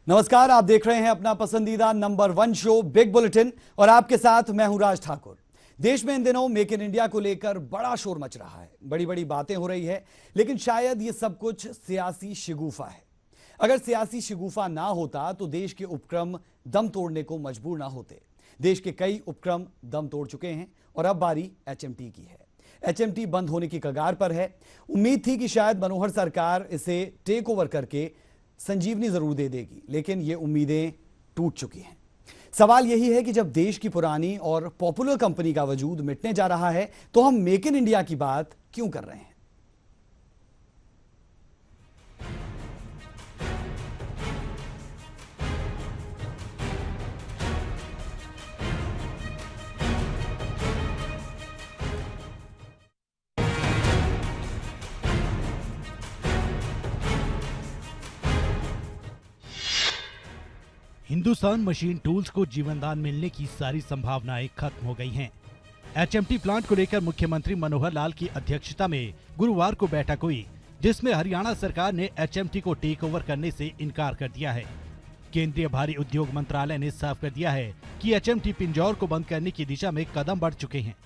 नमस्कार, आप देख रहे हैं अपना पसंदीदा नंबर 1 शो बिग बुलेटिन और आपके साथ मैं हूं राज ठाकुर। देश में इन दिनों मेक इन इंडिया को लेकर बड़ा शोर मच रहा है, बड़ी बड़ी बातें हो रही है, लेकिन शायद ये सब कुछ सियासी शिगूफा है। अगर सियासी शिगूफा ना होता तो देश के उपक्रम दम तोड़ने को मजबूर ना होते। देश के कई उपक्रम दम तोड़ चुके हैं और अब बारी एचएमटी की है। एचएमटी बंद होने की कगार पर है। उम्मीद थी कि शायद मनोहर सरकार इसे टेक ओवर करके संजीवनी जरूर दे देगी, लेकिन ये उम्मीदें टूट चुकी हैं। सवाल यही है कि जब देश की पुरानी और पॉपुलर कंपनी का वजूद मिटने जा रहा है तो हम मेक इन इंडिया की बात क्यों कर रहे हैं। हिंदुस्तान मशीन टूल्स को जीवनदान मिलने की सारी संभावनाएं खत्म हो गई हैं। एचएमटी प्लांट को लेकर मुख्यमंत्री मनोहर लाल की अध्यक्षता में गुरुवार को बैठक हुई, जिसमें हरियाणा सरकार ने एचएमटी को टेक ओवर करने से इनकार कर दिया है। केंद्रीय भारी उद्योग मंत्रालय ने साफ कर दिया है कि एचएमटी पिंजौर को बंद करने की दिशा में कदम बढ़ चुके हैं।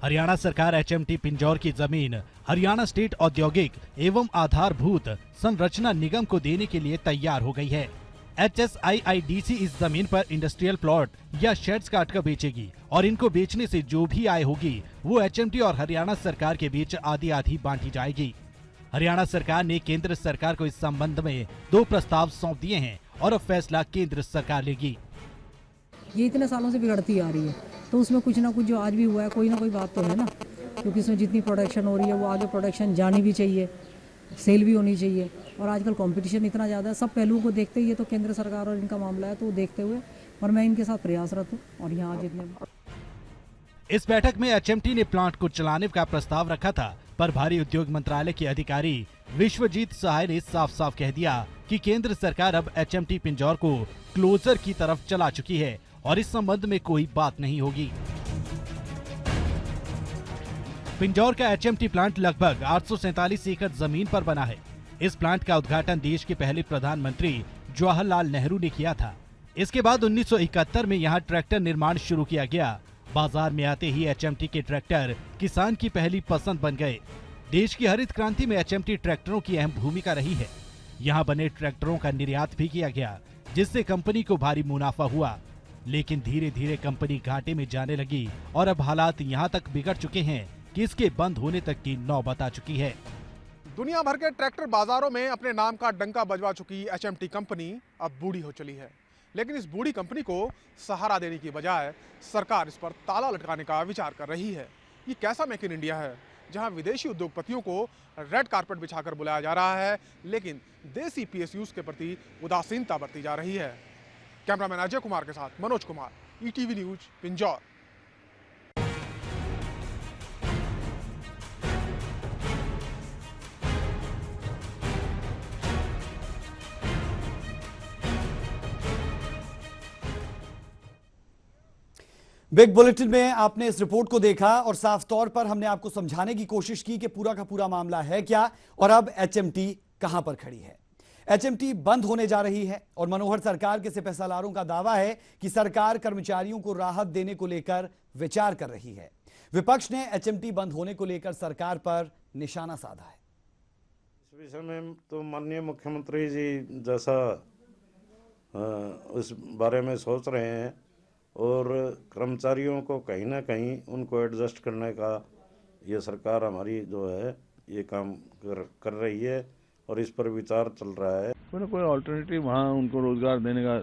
हरियाणा सरकार एचएमटी पिंजौर की जमीन हरियाणा स्टेट औद्योगिक एवं आधारभूत संरचना निगम को देने के लिए तैयार हो गई है। HSIIDC इस जमीन पर इंडस्ट्रियल प्लॉट या शेड्स काटकर बेचेगी और इनको बेचने से जो भी आय होगी वो एचएमटी और हरियाणा सरकार के बीच आधी आधी बांटी जाएगी। हरियाणा सरकार ने केंद्र सरकार को इस संबंध में 2 प्रस्ताव सौंप दिए हैं और अब फैसला केंद्र सरकार लेगी। ये इतने सालों से बिगड़ती आ रही है, तो उसमें कुछ ना कुछ जो आज भी हुआ है, कोई ना कोई बात तो है ना, क्योंकि इसमें जितनी प्रोडक्शन हो रही है वो आगे प्रोडक्शन जानी भी चाहिए, सेल भी होनी चाहिए। और आजकल कंपटीशन इतना ज़्यादा है, सब पहलुओं को देखते ही ये तो केंद्र सरकार और इनका मामला है, तो देखते हुए और मैं इनके साथ प्रयासरत हूँ और यहाँ जितने। इस बैठक में एचएमटी ने प्लांट को चलाने का प्रस्ताव रखा था, पर भारी उद्योग मंत्रालय के अधिकारी विश्वजीत सहाय ने साफ साफ कह दिया कि केंद्र सरकार अब एचएमटी पिंजौर को क्लोजर की तरफ चला चुकी है और इस संबंध में कोई बात नहीं होगी। पिंजौर का एचएमटी प्लांट लगभग 847 एकड़ जमीन पर बना है। इस प्लांट का उद्घाटन देश के पहले प्रधानमंत्री जवाहरलाल नेहरू ने किया था। इसके बाद 1971 में यहाँ ट्रैक्टर निर्माण शुरू किया गया। बाजार में आते ही एचएमटी के ट्रैक्टर किसान की पहली पसंद बन गए। देश की हरित क्रांति में एचएमटी ट्रैक्टरों की अहम भूमिका रही है। यहाँ बने ट्रैक्टरों का निर्यात भी किया गया, जिससे कंपनी को भारी मुनाफा हुआ। लेकिन धीरे धीरे कंपनी घाटे में जाने लगी और अब हालात यहाँ तक बिगड़ चुके हैं कि इसके बंद होने तक की नौबत आ चुकी है। दुनिया भर के ट्रैक्टर बाजारों में अपने नाम का डंका बजवा चुकी एचएमटी कंपनी अब बूढ़ी हो चली है, लेकिन इस बूढ़ी कंपनी को सहारा देने की बजाय सरकार इस पर ताला लटकाने का विचार कर रही है। ये कैसा मेक इन इंडिया है जहां विदेशी उद्योगपतियों को रेड कारपेट बिछाकर बुलाया जा रहा है, लेकिन देसी पीएसयूज के प्रति उदासीनता बरती जा रही है। कैमरामैन अजय कुमार के साथ Manoj Kumar, ETV news, Pinjore. Big bulletin में आपने इस रिपोर्ट को देखा और साफ तौर पर हमने आपको समझाने की कोशिश की कि पूरा का पूरा मामला है क्या और अब एचएमटी कहां पर खड़ी है। एचएमटी बंद होने जा रही है और मनोहर सरकार के सिपहसालारों का दावा है कि सरकार कर्मचारियों को राहत देने को लेकर विचार कर रही है। विपक्ष ने एचएमटी बंद होने को लेकर सरकार पर निशाना साधा है। इस विषय में तो माननीय मुख्यमंत्री जी जैसा उस बारे में सोच रहे हैं और कर्मचारियों को कहीं ना कहीं उनको एडजस्ट करने का ये सरकार हमारी जो है ये काम कर रही है और इस पर विचार चल रहा है। कोई ना कोई ऑल्टरनेटिव वहाँ उनको रोजगार देने का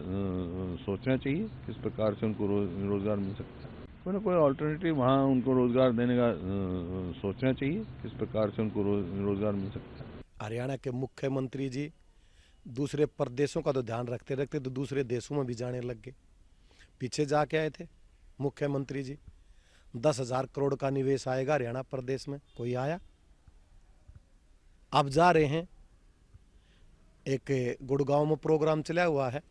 सोचना चाहिए, किस प्रकार से उनको रोजगार मिल सकता है। कोई ना कोई ऑल्टरनेटिव वहाँ उनको रोजगार देने का सोचना चाहिए, किस प्रकार से उनको रोजगार मिल सकता है। हरियाणा के मुख्यमंत्री जी दूसरे प्रदेशों का तो ध्यान रखते रखते तो दूसरे देशों में भी जाने लग गए। पीछे जाके आए थे मुख्यमंत्री जी, 10,000 करोड़ का निवेश आएगा हरियाणा प्रदेश में, कोई आया? अब जा रहे हैं। एक गुड़गांव में प्रोग्राम चला हुआ है।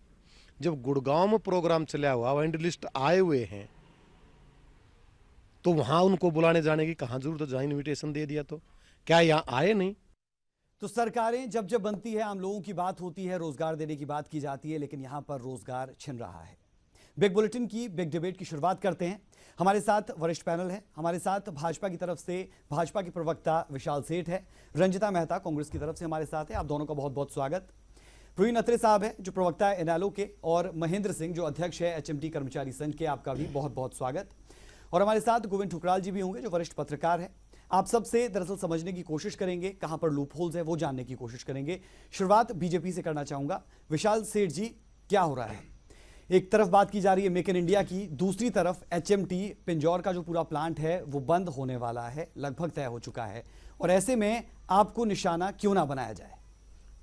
जब गुड़गांव में प्रोग्राम चला हुआ, वेंडर लिस्ट आए हुए हैं, तो वहां उनको बुलाने जाने की कहाँ जरूरत है? जहां इन्विटेशन दे दिया तो क्या यहाँ आए नहीं? तो सरकारें जब जब बनती है, आम लोगों की बात होती है, रोजगार देने की बात की जाती है, लेकिन यहां पर रोजगार छिन रहा है। बिग बुलेटिन की बिग डिबेट की शुरुआत करते हैं। हमारे साथ वरिष्ठ पैनल है। हमारे साथ भाजपा की तरफ से भाजपा के प्रवक्ता विशाल सेठ है, रंजिता मेहता कांग्रेस की तरफ से हमारे साथ है। आप दोनों का बहुत बहुत स्वागत। प्रवीण अत्रे साहब है जो प्रवक्ता है इनेलो के, और महेंद्र सिंह जो अध्यक्ष है एचएमटी कर्मचारी संघ के, आपका भी बहुत बहुत स्वागत। और हमारे साथ गोविंद ठुकराल जी भी होंगे जो वरिष्ठ पत्रकार है। आप सबसे दरअसल समझने की कोशिश करेंगे, कहां पर लूप होल्स है वो जानने की कोशिश करेंगे। शुरुआत बीजेपी से करना चाहूंगा। विशाल सेठ जी, क्या हो रहा है? एक तरफ बात की जा रही है मेक इन इंडिया की, दूसरी तरफ एचएमटी पिंजौर का जो पूरा प्लांट है वो बंद होने वाला है, लगभग तय हो चुका है, और ऐसे में आपको निशाना क्यों ना बनाया जाए?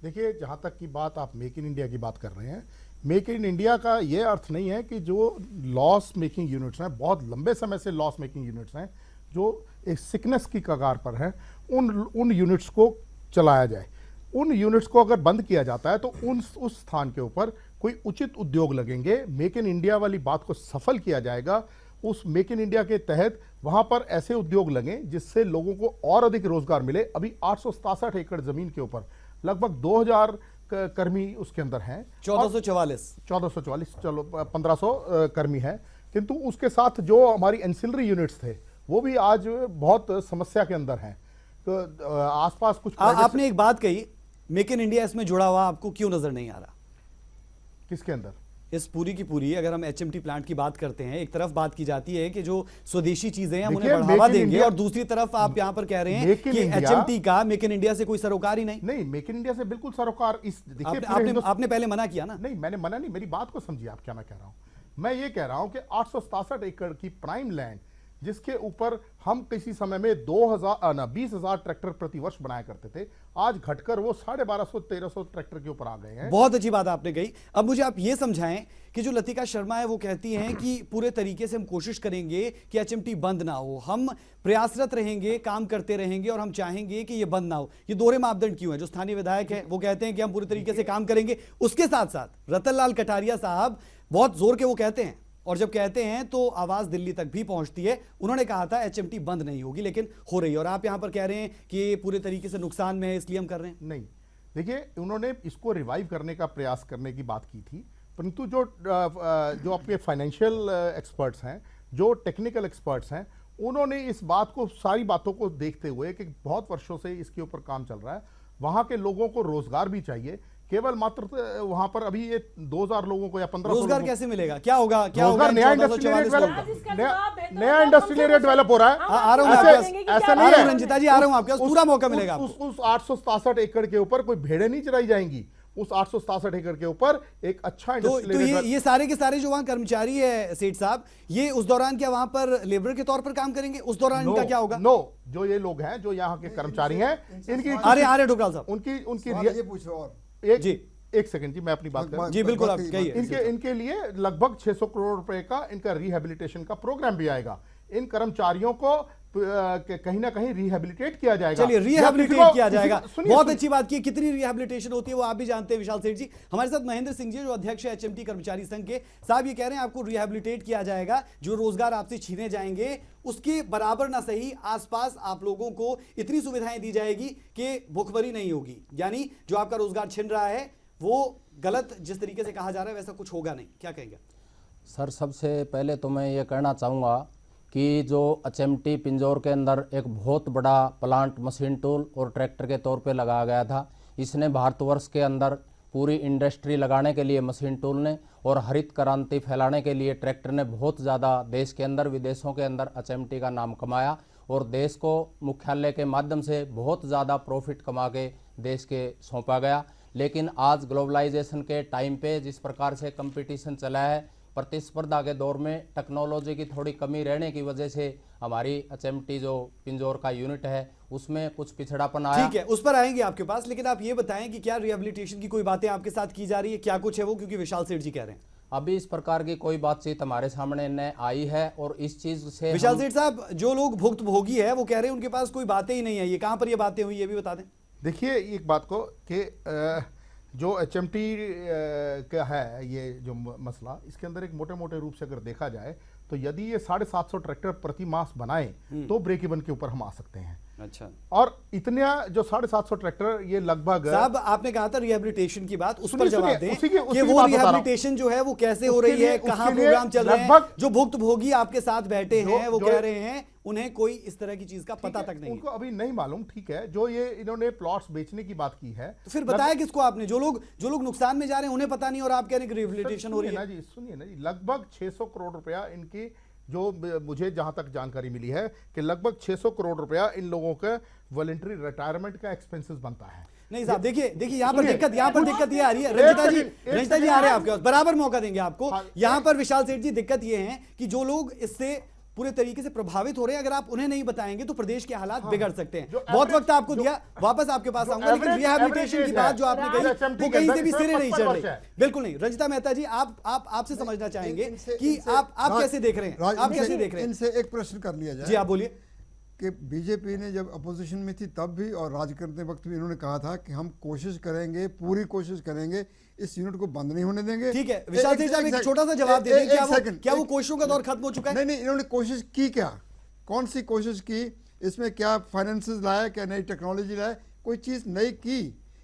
देखिए, जहाँ तक की बात आप मेक इन इंडिया की बात कर रहे हैं, मेक इन इंडिया का ये अर्थ नहीं है कि जो लॉस मेकिंग यूनिट्स हैं, बहुत लंबे समय से लॉस मेकिंग यूनिट्स हैं, जो एक सिकनेस की कगार पर हैं, उन यूनिट्स को चलाया जाए। उन यूनिट्स को अगर बंद किया जाता है तो उस स्थान के ऊपर कोई उचित उद्योग लगेंगे, मेक इन इंडिया वाली बात को सफल किया जाएगा। उस मेक इन इंडिया के तहत वहां पर ऐसे उद्योग लगें जिससे लोगों को और अधिक रोजगार मिले। अभी 867 एकड़ जमीन के ऊपर लगभग 2000 कर्मी उसके अंदर हैं। 1444 चलो 1500 कर्मी हैं, किंतु उसके साथ जो हमारी एंसिलरी यूनिट्स थे वो भी आज बहुत समस्या के अंदर हैं। तो आसपास कुछ आपने एक बात कही, मेक इन इंडिया इसमें जुड़ा हुआ आपको क्यों नजर नहीं आ रहा? किसके अंदर? इस पूरी की पूरी, अगर हम एचएमटी प्लांट की बात करते हैं, एक तरफ बात की जाती है कि जो स्वदेशी चीजें हैं हम उन्हें बढ़ावा देंगे, और दूसरी तरफ आप यहां पर कह रहे हैं कि एचएमटी का मेक इन इंडिया से कोई सरोकार ही नहीं। नहीं, मेक इन इंडिया से बिल्कुल सरोकार। आपने पहले मना किया ना? नहीं, मैंने मना नहीं, मेरी बात को समझिए आप क्या मैं कह रहा हूं। मैं ये कह रहा हूं कि 867 एकड़ की प्राइम लैंड, जिसके ऊपर हम किसी समय में 20,000 ट्रैक्टर प्रति वर्ष बनाया करते थे, आज घटकर वो 1250-1300 ट्रैक्टर के ऊपर आ गए हैं। बहुत अच्छी बात आपने कही। अब मुझे आप ये समझाएं कि जो लतिका शर्मा है वो कहती हैं कि पूरे तरीके से हम कोशिश करेंगे कि एचएमटी बंद ना हो, हम प्रयासरत रहेंगे, काम करते रहेंगे, और हम चाहेंगे कि ये बंद ना हो। ये दोहरे मापदंड क्यों है? जो स्थानीय विधायक है वो कहते हैं कि हम पूरे तरीके से काम करेंगे, उसके साथ साथ रतन लाल कटारिया साहब बहुत जोर के वो कहते हैं, और जब कहते हैं तो आवाज दिल्ली तक भी पहुंचती है। उन्होंने कहा था एचएमटी बंद नहीं होगी, लेकिन हो रही है, और आप यहां पर कह रहे हैं कि ये पूरे तरीके से नुकसान में है इसलिए हम कर रहे हैं। नहीं, देखिए, उन्होंने इसको रिवाइव करने का प्रयास करने की बात की थी, परंतु जो आपके फाइनेंशियल एक्सपर्ट्स हैं, जो टेक्निकल एक्सपर्ट्स हैं, उन्होंने इस बात को, सारी बातों को देखते हुए कि बहुत वर्षों से इसके ऊपर काम चल रहा है, वहां के लोगों को रोजगार भी चाहिए, केवल मात्र वहां पर अभी ये 2000 लोगों को या 1500 रोजगार कैसे मिलेगा? क्या होगा? नया इंडस्ट्रियल एरिया डेवलप हो रहा है। आ रहा हूं ऐसा नहीं है रंजिता जी, आ रहा हूं आपके पास, पूरा मौका मिलेगा। उस 867 एकड़ के ऊपर कोई भेड़ें नहीं चराई जाएंगी। उस 867 एकड़ के ऊपर एक अच्छा इंडस्ट्रियल ये सारे के सारे जो वहां कर्मचारी है सेठ साहब, ये उस दौरान क्या वहां पर लेबर के तौर पर काम करेंगे? उस दौरान इनका क्या होगा? जो ये लोग हैं, जो यहाँ के कर्मचारी हैं, इनकी अरे ठुकराल साहब, उनकी एक सेकंड जी, मैं अपनी बात कर। जी बिल्कुल, आप कहिए। इनके लिए लगभग 600 करोड़ रुपए का इनका रिहेबिलिटेशन का प्रोग्राम भी आएगा। इन कर्मचारियों को कहीं ना कहीं रिहेबिलिटेट किया जाएगा। चलिए, रिहेबिलिटेट किया जाएगा, बहुत अच्छी बात की। कितनी रिहेबिलिटेशन होती है वो आप भी जानते हैं विशाल सेठ जी। हमारे साथ महेंद्र सिंह जी जो अध्यक्ष है एचएमटी कर्मचारी संघ के, साहब ये कह रहे हैं आपको रिहेबिलिटेट किया जाएगा, जो रोजगार आपसे छीने जाएंगे उसके बराबर ना सही आसपास आप लोगों को इतनी सुविधाएं दी जाएगी कि भूखमरी नहीं होगी, यानी जो आपका रोजगार छिन रहा है वो गलत जिस तरीके से कहा जा रहा है वैसा कुछ होगा नहीं। क्या कहेंगे सर? सबसे पहले तो मैं ये कहना चाहूँगा कि जो एचएमटी पिंजौर के अंदर एक बहुत बड़ा प्लांट मशीन टूल और ट्रैक्टर के तौर पे लगाया गया था, इसने भारतवर्ष के अंदर पूरी इंडस्ट्री लगाने के लिए मशीन टूल ने और हरित क्रांति फैलाने के लिए ट्रैक्टर ने बहुत ज़्यादा देश के अंदर विदेशों के अंदर एचएमटी का नाम कमाया, और देश को मुख्यालय के माध्यम से बहुत ज़्यादा प्रॉफिट कमा के देश के सौंपा गया। लेकिन आज ग्लोबलाइजेशन के टाइम पे जिस प्रकार से कंपटीशन चला है, प्रतिस्पर्धा के दौर में टेक्नोलॉजी की थोड़ी कमी रहने की वजह से हमारी एचएमटी जो पिंजौर का यूनिट है उसमें कुछ पिछड़ापन आया। ठीक है, उस पर आएंगे आपके पास, लेकिन आप ये बताएं कि क्या रिहेबिलिटेशन की कोई बातें आपके साथ की जा रही है? क्या कुछ है वो, क्योंकि विशाल सेठ जी कह रहे हैं अभी इस प्रकार की कोई बातचीत हमारे सामने न आई है, और इस चीज से विशाल सेठ साहब, जो लोग भुक्तभोगी है वो कह रहे हैं उनके पास कोई बातें ही नहीं है, ये कहां पर ये बातें हुई ये भी बता दें। देखिए, एक बात को कि जो एचएमटी का है ये जो मसला, इसके अंदर एक मोटे मोटे रूप से अगर देखा जाए तो यदि ये 750 ट्रैक्टर प्रति मास बनाए तो ब्रेक इवन के ऊपर हम आ सकते हैं। अच्छा, और इतने जो 750 ट्रैक्टर ये लगभग साहब आपने कहा था रिहैबिलिटेशन की बात, उस पर सुनिए, जवाब सुनिए, दें उसी की कि वो बात बता रहा हूं। रिहैबिलिटेशन जो है वो कैसे हो उसके रही है, लिए- कहाँ उसके लिए प्रोग्राम चल रहे हैं, लगभग जो भुक्तभोगी आपके साथ बैठे हैं वो जो- कह रहे हैं उन्हें कोई इस तरह की चीज का पता तक नहीं है। उनको अभी नहीं मालूम, ठीक है, जो ये इन्होंने प्लॉट्स बेचने की बात की है, तो फिर बताया किसको आपने? जो लोग नुकसान में जा रहे हैं उन्हें पता नहीं और आप कह रहे हैं कि रिहैबिलिटेशन हो रही है। सुनिए ना जी, लगभग 600 करोड़ रुपया इनकी, जो मुझे जहां तक जानकारी मिली है कि लगभग 600 करोड़ रुपया इन लोगों का वॉलंटरी रिटायरमेंट का एक्सपेंसेस बनता है। नहीं साहब, देखिए यहाँ पर सुनिए, दिक्कत ये आ रही है। एक रंजिता सेकंड, जी आ रहे हैं आपके पास, बराबर मौका देंगे आपको। हाँ, यहाँ पर विशाल सेठ जी, दिक्कत ये है कि जो लोग इससे पूरे तरीके से प्रभावित हो रहे हैं, अगर आप उन्हें नहीं बताएंगे तो प्रदेश के हालात बिगड़ सकते हैं। बहुत वक्त आपको दिया, वापस आपके पास आऊंगा, लेकिन रिहैबिलिटेशन की बात जो आपने कही वो कहीं से भी सिरे नहीं चढ़ रही। बिल्कुल नहीं। रंजिता मेहता जी, आपसे समझना चाहेंगे कि आप कैसे देख रहे हैं, आप कैसे देख रहे हैं? इनसे एक प्रश्न कर लिया जाए जी आप बोलिए। कि बीजेपी ने जब अपोजिशन में थी तब भी और राज करते वक्त भी इन्होंने कहा था कि हम कोशिश करेंगे, पूरी कोशिश करेंगे, इस यूनिट को बंद नहीं होने देंगे। ठीक है विशाल सेठ साहब, एक छोटा सा जवाब दे दें, क्या वो कोशिशों का दौर खत्म हो चुका है? नहीं, इन्होंने कोशिश की क्या, कौन सी कोशिश की, इसमें क्या फाइनेंसेस लाया, क्या नई टेक्नोलॉजी लाया, कोई चीज नई की,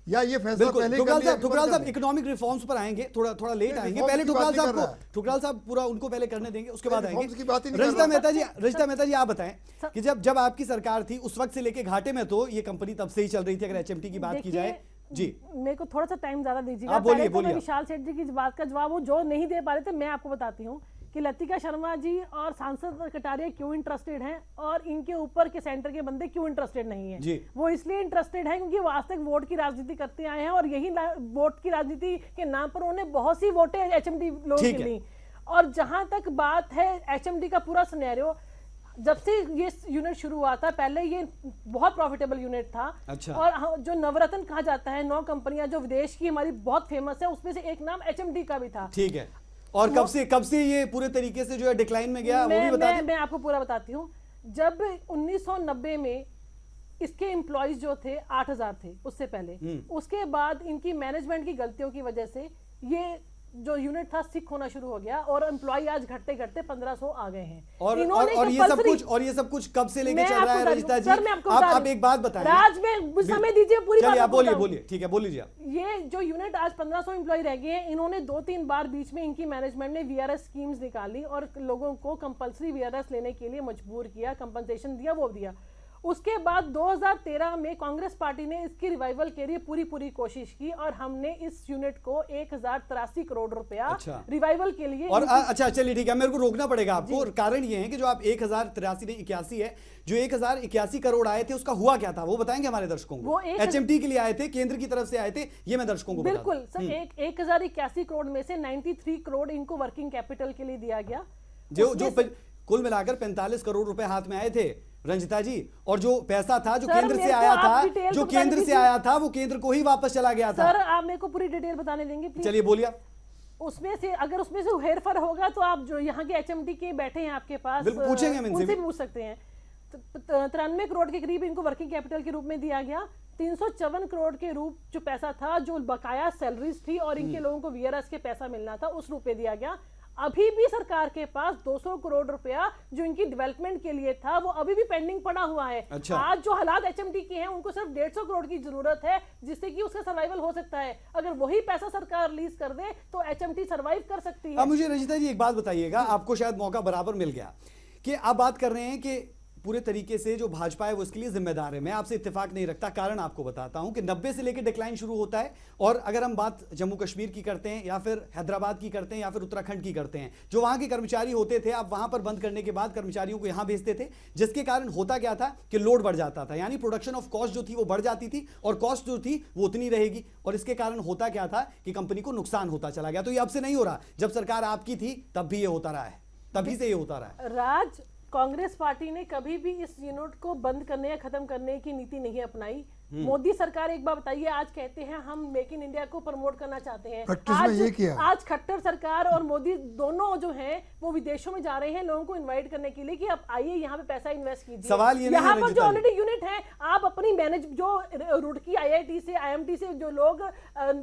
या ये फैसला पहले ठुकराल साहब इकोनॉमिक रिफॉर्म्स पर आएंगे, थोड़ा लेट आएंगे। पहले ठुकराल साहब पूरा उनको पहले करने देंगे, उसके बाद आएंगे। रंजिता मेहता जी आप बताएं कि जब आपकी सरकार थी उस वक्त से लेके घाटे में तो ये कंपनी तब से ही चल रही थी, अगर एचएमटी की बात की जाए। जी मेरे को थोड़ा सा टाइम ज्यादा दीजिएगा। आप बोलिए। विशाल सेठ जी की बात का जवाब वो जो नहीं दे पा रहे थे, मैं आपको बताती हूँ कि लतिका शर्मा जी और सांसद कटारिया क्यों इंटरेस्टेड हैं और इनके ऊपर के सेंटर के बंदे क्यों इंटरेस्टेड नहीं हैं। वो इसलिए इंटरेस्टेड हैं क्योंकि वो आज तक वोट की राजनीति करते आए हैं और यही वोट की राजनीति के नाम पर उन्होंने बहुत सी वोटें एचएमडी लोगों के लिए। और जहां तक बात है एचएमडी का पूरा सिनेरियो, जब से ये यूनिट शुरू हुआ था, पहले ये बहुत प्रॉफिटेबल यूनिट था। अच्छा। और जो नवरत्न कहा जाता है, 9 कंपनियां जो विदेश की हमारी बहुत फेमस है, उसमें से एक नाम एचएमडी का भी था। ठीक है। और कब से ये पूरे तरीके से जो है डिक्लाइन में गया, वो भी बता दें। मैं आपको पूरा बताती हूँ। जब 1990 में इसके एम्प्लॉइज जो थे 8000 थे उससे पहले, उसके बाद इनकी मैनेजमेंट की गलतियों की वजह से ये जो यूनिट था सिक होना शुरू हो गया और एम्प्लॉय आज घटते घटते 1500 आ गए हैं। और ये सब कुछ कब से लेके चल रहा है रंजिता जी? आप एक बात बताएं। राज में समय दीजिए, पूरी बात आप बोलिए। ठीक है, बोलिए। ये जो यूनिट आज 1500 एम्प्लॉय रह गए हैं, इन्होंने 2-3 बार बीच में इनकी मैनेजमेंट ने वीआरएस स्कीम्स निकाली और लोगों को कंपल्सरी वीआरएस लेने के लिए मजबूर किया, कंपनसेशन दिया, वो दिया। उसके बाद 2013 में कांग्रेस पार्टी ने इसकी रिवाइवल के लिए पूरी कोशिश की और हमने इस यूनिट को 1083 करोड़ रुपया रिवाइवल के लिए। और अच्छा चलिए ठीक है, मेरे को रोकना पड़ेगा आपको। कारण ये है कि जो आप 1083 नहीं 81 है, जो 1081 करोड़ आए थे उसका हुआ क्या था वो बताएंगे हमारे दर्शकों को। एचएमटी के लिए आए थे, केंद्र की तरफ से आए थे, ये मैं दर्शकों को बिल्कुल सर। 1081 करोड़ में से 93 करोड़ इनको वर्किंग कैपिटल के लिए दिया गया, जो कुल मिलाकर 45 करोड़ रुपए हाथ में आए थे रंजिता जी। और जो पैसा था जो केंद्र से आया था, वो केंद्र को ही वापस चला गया था। सर आप मेरे को पूरी डिटेल बताने देंगे प्लीज? चलिए बोलिए। उसमें से अगर उसमें से हेरफेर होगा तो आप जो यहाँ के एचएमटी के बैठे हैं आपके पास, पूछेंगे हम, उनसे भी पूछ सकते हैं। 93 करोड़ के करीब इनको वर्किंग कैपिटल के रूप में दिया गया। 354 करोड़ के रूप जो पैसा था, जो बकाया सैलरीज थी और इनके लोगों को वीआरएस के पैसा मिलना था, उस रूप में दिया गया। अभी भी सरकार के पास 200 करोड़ रुपया जो इनकी डेवलपमेंट के लिए था वो अभी भी पेंडिंग पड़ा हुआ है। अच्छा। आज जो हालात एचएमटी के हैं उनको सिर्फ 150 करोड़ की जरूरत है जिससे कि उसका सर्वाइवल हो सकता है। अगर वही पैसा सरकार रिलीज कर दे तो एचएमटी सर्वाइव कर सकती है। अब मुझे रंजिता जी एक बात बताइएगा, आपको शायद मौका बराबर मिल गया कि आप बात कर रहे हैं कि पूरे तरीके से जो भाजपा है वो इसके लिए जिम्मेदार है। मैं आपसे इत्तेफाक नहीं रखता, कारण आपको बताता हूं कि 90 से लेकर डिक्लाइन शुरू होता है। और अगर हम बात जम्मू कश्मीर की करते हैं या फिर हैदराबाद की करते हैं या फिर उत्तराखंड की करते हैं, जो वहां के कर्मचारी होते थे, आप वहां पर बंद करने के बाद कर्मचारियों को यहां भेजते थे, जिसके कारण होता क्या था कि लोड बढ़ जाता था, यानी प्रोडक्शन ऑफ कॉस्ट जो थी वो बढ़ जाती थी और कॉस्ट जो थी वो उतनी रहेगी। और इसके कारण होता क्या था कि कंपनी को नुकसान होता चला गया। तो ये अब से नहीं हो रहा, जब सरकार आपकी थी तब भी ये होता रहा है, तभी से ये होता रहा है। राज कांग्रेस पार्टी ने कभी भी इस यूनिट को बंद करने या खत्म करने की नीति नहीं अपनाई। मोदी सरकार एक बार बताइए, आज कहते हैं हम मेक इन इंडिया को प्रमोट करना चाहते हैं, आज खट्टर सरकार और मोदी दोनों जो हैं वो विदेशों में जा रहे हैं लोगों को इनवाइट करने के लिए कि आप आइए यहाँ पे पैसा इन्वेस्ट कीजिए। सवाल ये यहाँ पर जो ऑलरेडी यूनिट है, आप अपनी मैनेज जो रुड़की IIT से IMT से जो लोग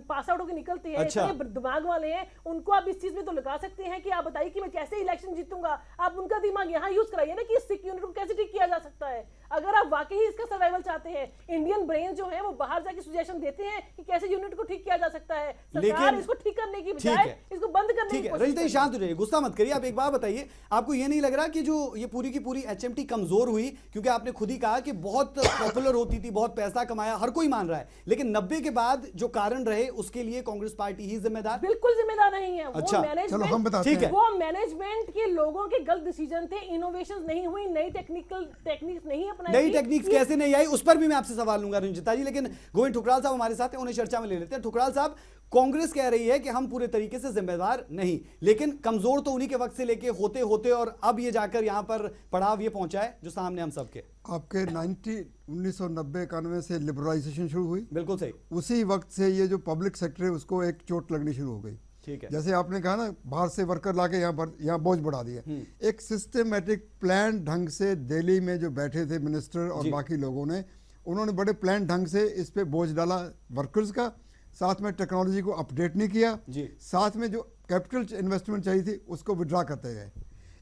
पास आउट होकर निकलते हैं, दिमाग वाले हैं, उनको आप इस चीज में तो लगा सकते हैं कि आप बताइए कि मैं कैसे इलेक्शन जीतूंगा। आप उनका दिमाग यहाँ यूज कराइए ना कि इस सिक यूनिट को कैसे ठीक किया जा सकता है। अगर आप वाकई ही इसका सर्वाइवल चाहते हैं? इंडियन ब्रेन जो है वो बाहर जाके सुजेशन देते हैं कि कैसे यूनिट को ठीक किया जा सकता है। सरकार इसको ठीक करने की बजाय इसको बंद करने की कोशिश। रंजिता जी शांत हो जाइए, गुस्सा मत करिए। आप एक बात बताइए, आपको ये नहीं लग रहा कि जो ये पूरी की पूरी एचएमटी कमजोर हुई, क्योंकि आपने खुद ही कहा कि बहुत पॉपुलर होती थी, बहुत पैसा कमाया, हर कोई मान रहा है, लेकिन 90 के बाद जो कारण रहे उसके लिए कांग्रेस पार्टी ही जिम्मेदार? बिल्कुल जिम्मेदार नहीं है। अच्छा, चलो हम बताते हैं। वो मैनेजमेंट के लोगों के गलत डिसीजन थे, इनोवेशन नहीं हुई, नई टेक्निक्स नहीं अपनाई। नई टेक्निक्स कैसे नहीं आई, उस पर भी मैं आपसे सवाल लूंगा रंजिता जी, लेकिन गोविंद ठुकराल साहब हमारे साथ हैं, उन्हें चर्चा में ले लेते हैं। ठुकराल साहब, कांग्रेस कह रही है कि हम पूरे तरीके से जिम्मेदार नहीं, लेकिन कमजोर तो उन्हीं के वक्त से लेके होते होते और अब ये जाकर यहां पर पड़ाव ये पहुंचा है जो सामने हम सबके। आपके 1990-91 से लिबरलाइजेशन शुरू हुई, बिल्कुल सही। उसी वक्त से ये जो पब्लिक सेक्टर है उसको एक चोट लगनी शुरू हो गई। ठीक है, जैसे आपने कहा ना, बाहर से वर्कर लाके यहाँ बोझ बढ़ा दिया। एक सिस्टमेटिक प्लान ढंग से दिल्ली में जो बैठे थे मिनिस्टर और बाकी लोगों ने, उन्होंने बड़े प्लान ढंग से इस पे बोझ डाला वर्कर्स का, साथ में टेक्नोलॉजी को अपडेट नहीं किया, साथ में जो कैपिटल इन्वेस्टमेंट चाहिए थी उसको विड्रा करते गए।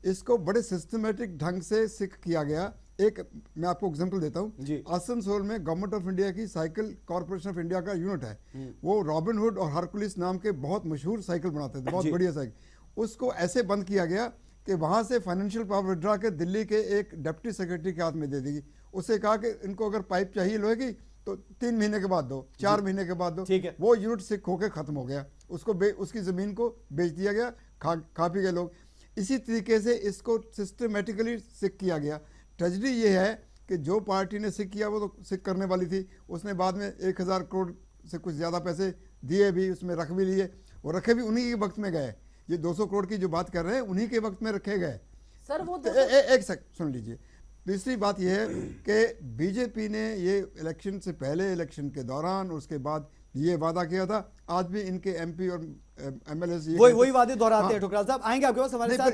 इसको बड़े सिस्टमेटिक ढंग से सिख किया गया। एक मैं आपको एग्जांपल देता हूँ, आसनसोल में गवर्नमेंट ऑफ इंडिया की साइकिल कॉर्पोरेशन ऑफ इंडिया का यूनिट है, वो रॉबिन हुड और हरकुलिस नाम के बहुत मशहूर साइकिल बनाते थे, बहुत बढ़िया साइकिल। उसको ऐसे बंद किया गया कि वहाँ से फाइनेंशियल पावर विड्रा के दिल्ली के एक डिप्टी सेक्रेटरी के हाथ में दे देगी। उससे कहा कि इनको अगर पाइप चाहिए लोहे की तो 3 महीने के बाद दो, 4 महीने के बाद दो। वो यूनिट सिक होकर खत्म हो गया, उसको उसकी जमीन को बेच दिया गया, खा पी गए लोग। इसी तरीके से इसको सिस्टमेटिकली सिक किया गया। ट्रेजेडी ये है कि जो पार्टी ने सिक किया वो तो सिक करने वाली थी, उसने बाद में 1000 करोड़ से कुछ ज़्यादा पैसे दिए भी, उसमें रख भी लिए, वो रखे भी उन्हीं के वक्त में गए। ये 200 करोड़ की जो बात कर रहे हैं उन्हीं के वक्त में रखे गए। सर वो एक सेकंड सुन लीजिए। तीसरी बात यह है कि बीजेपी ने ये इलेक्शन से पहले, इलेक्शन के दौरान, उसके बाद ये वादा किया था। आज भी इनके एमपी और एमएलए वही वादे दोहराते हैं। ठुकराल साहब आएंगे आपके पास, हमारे साथ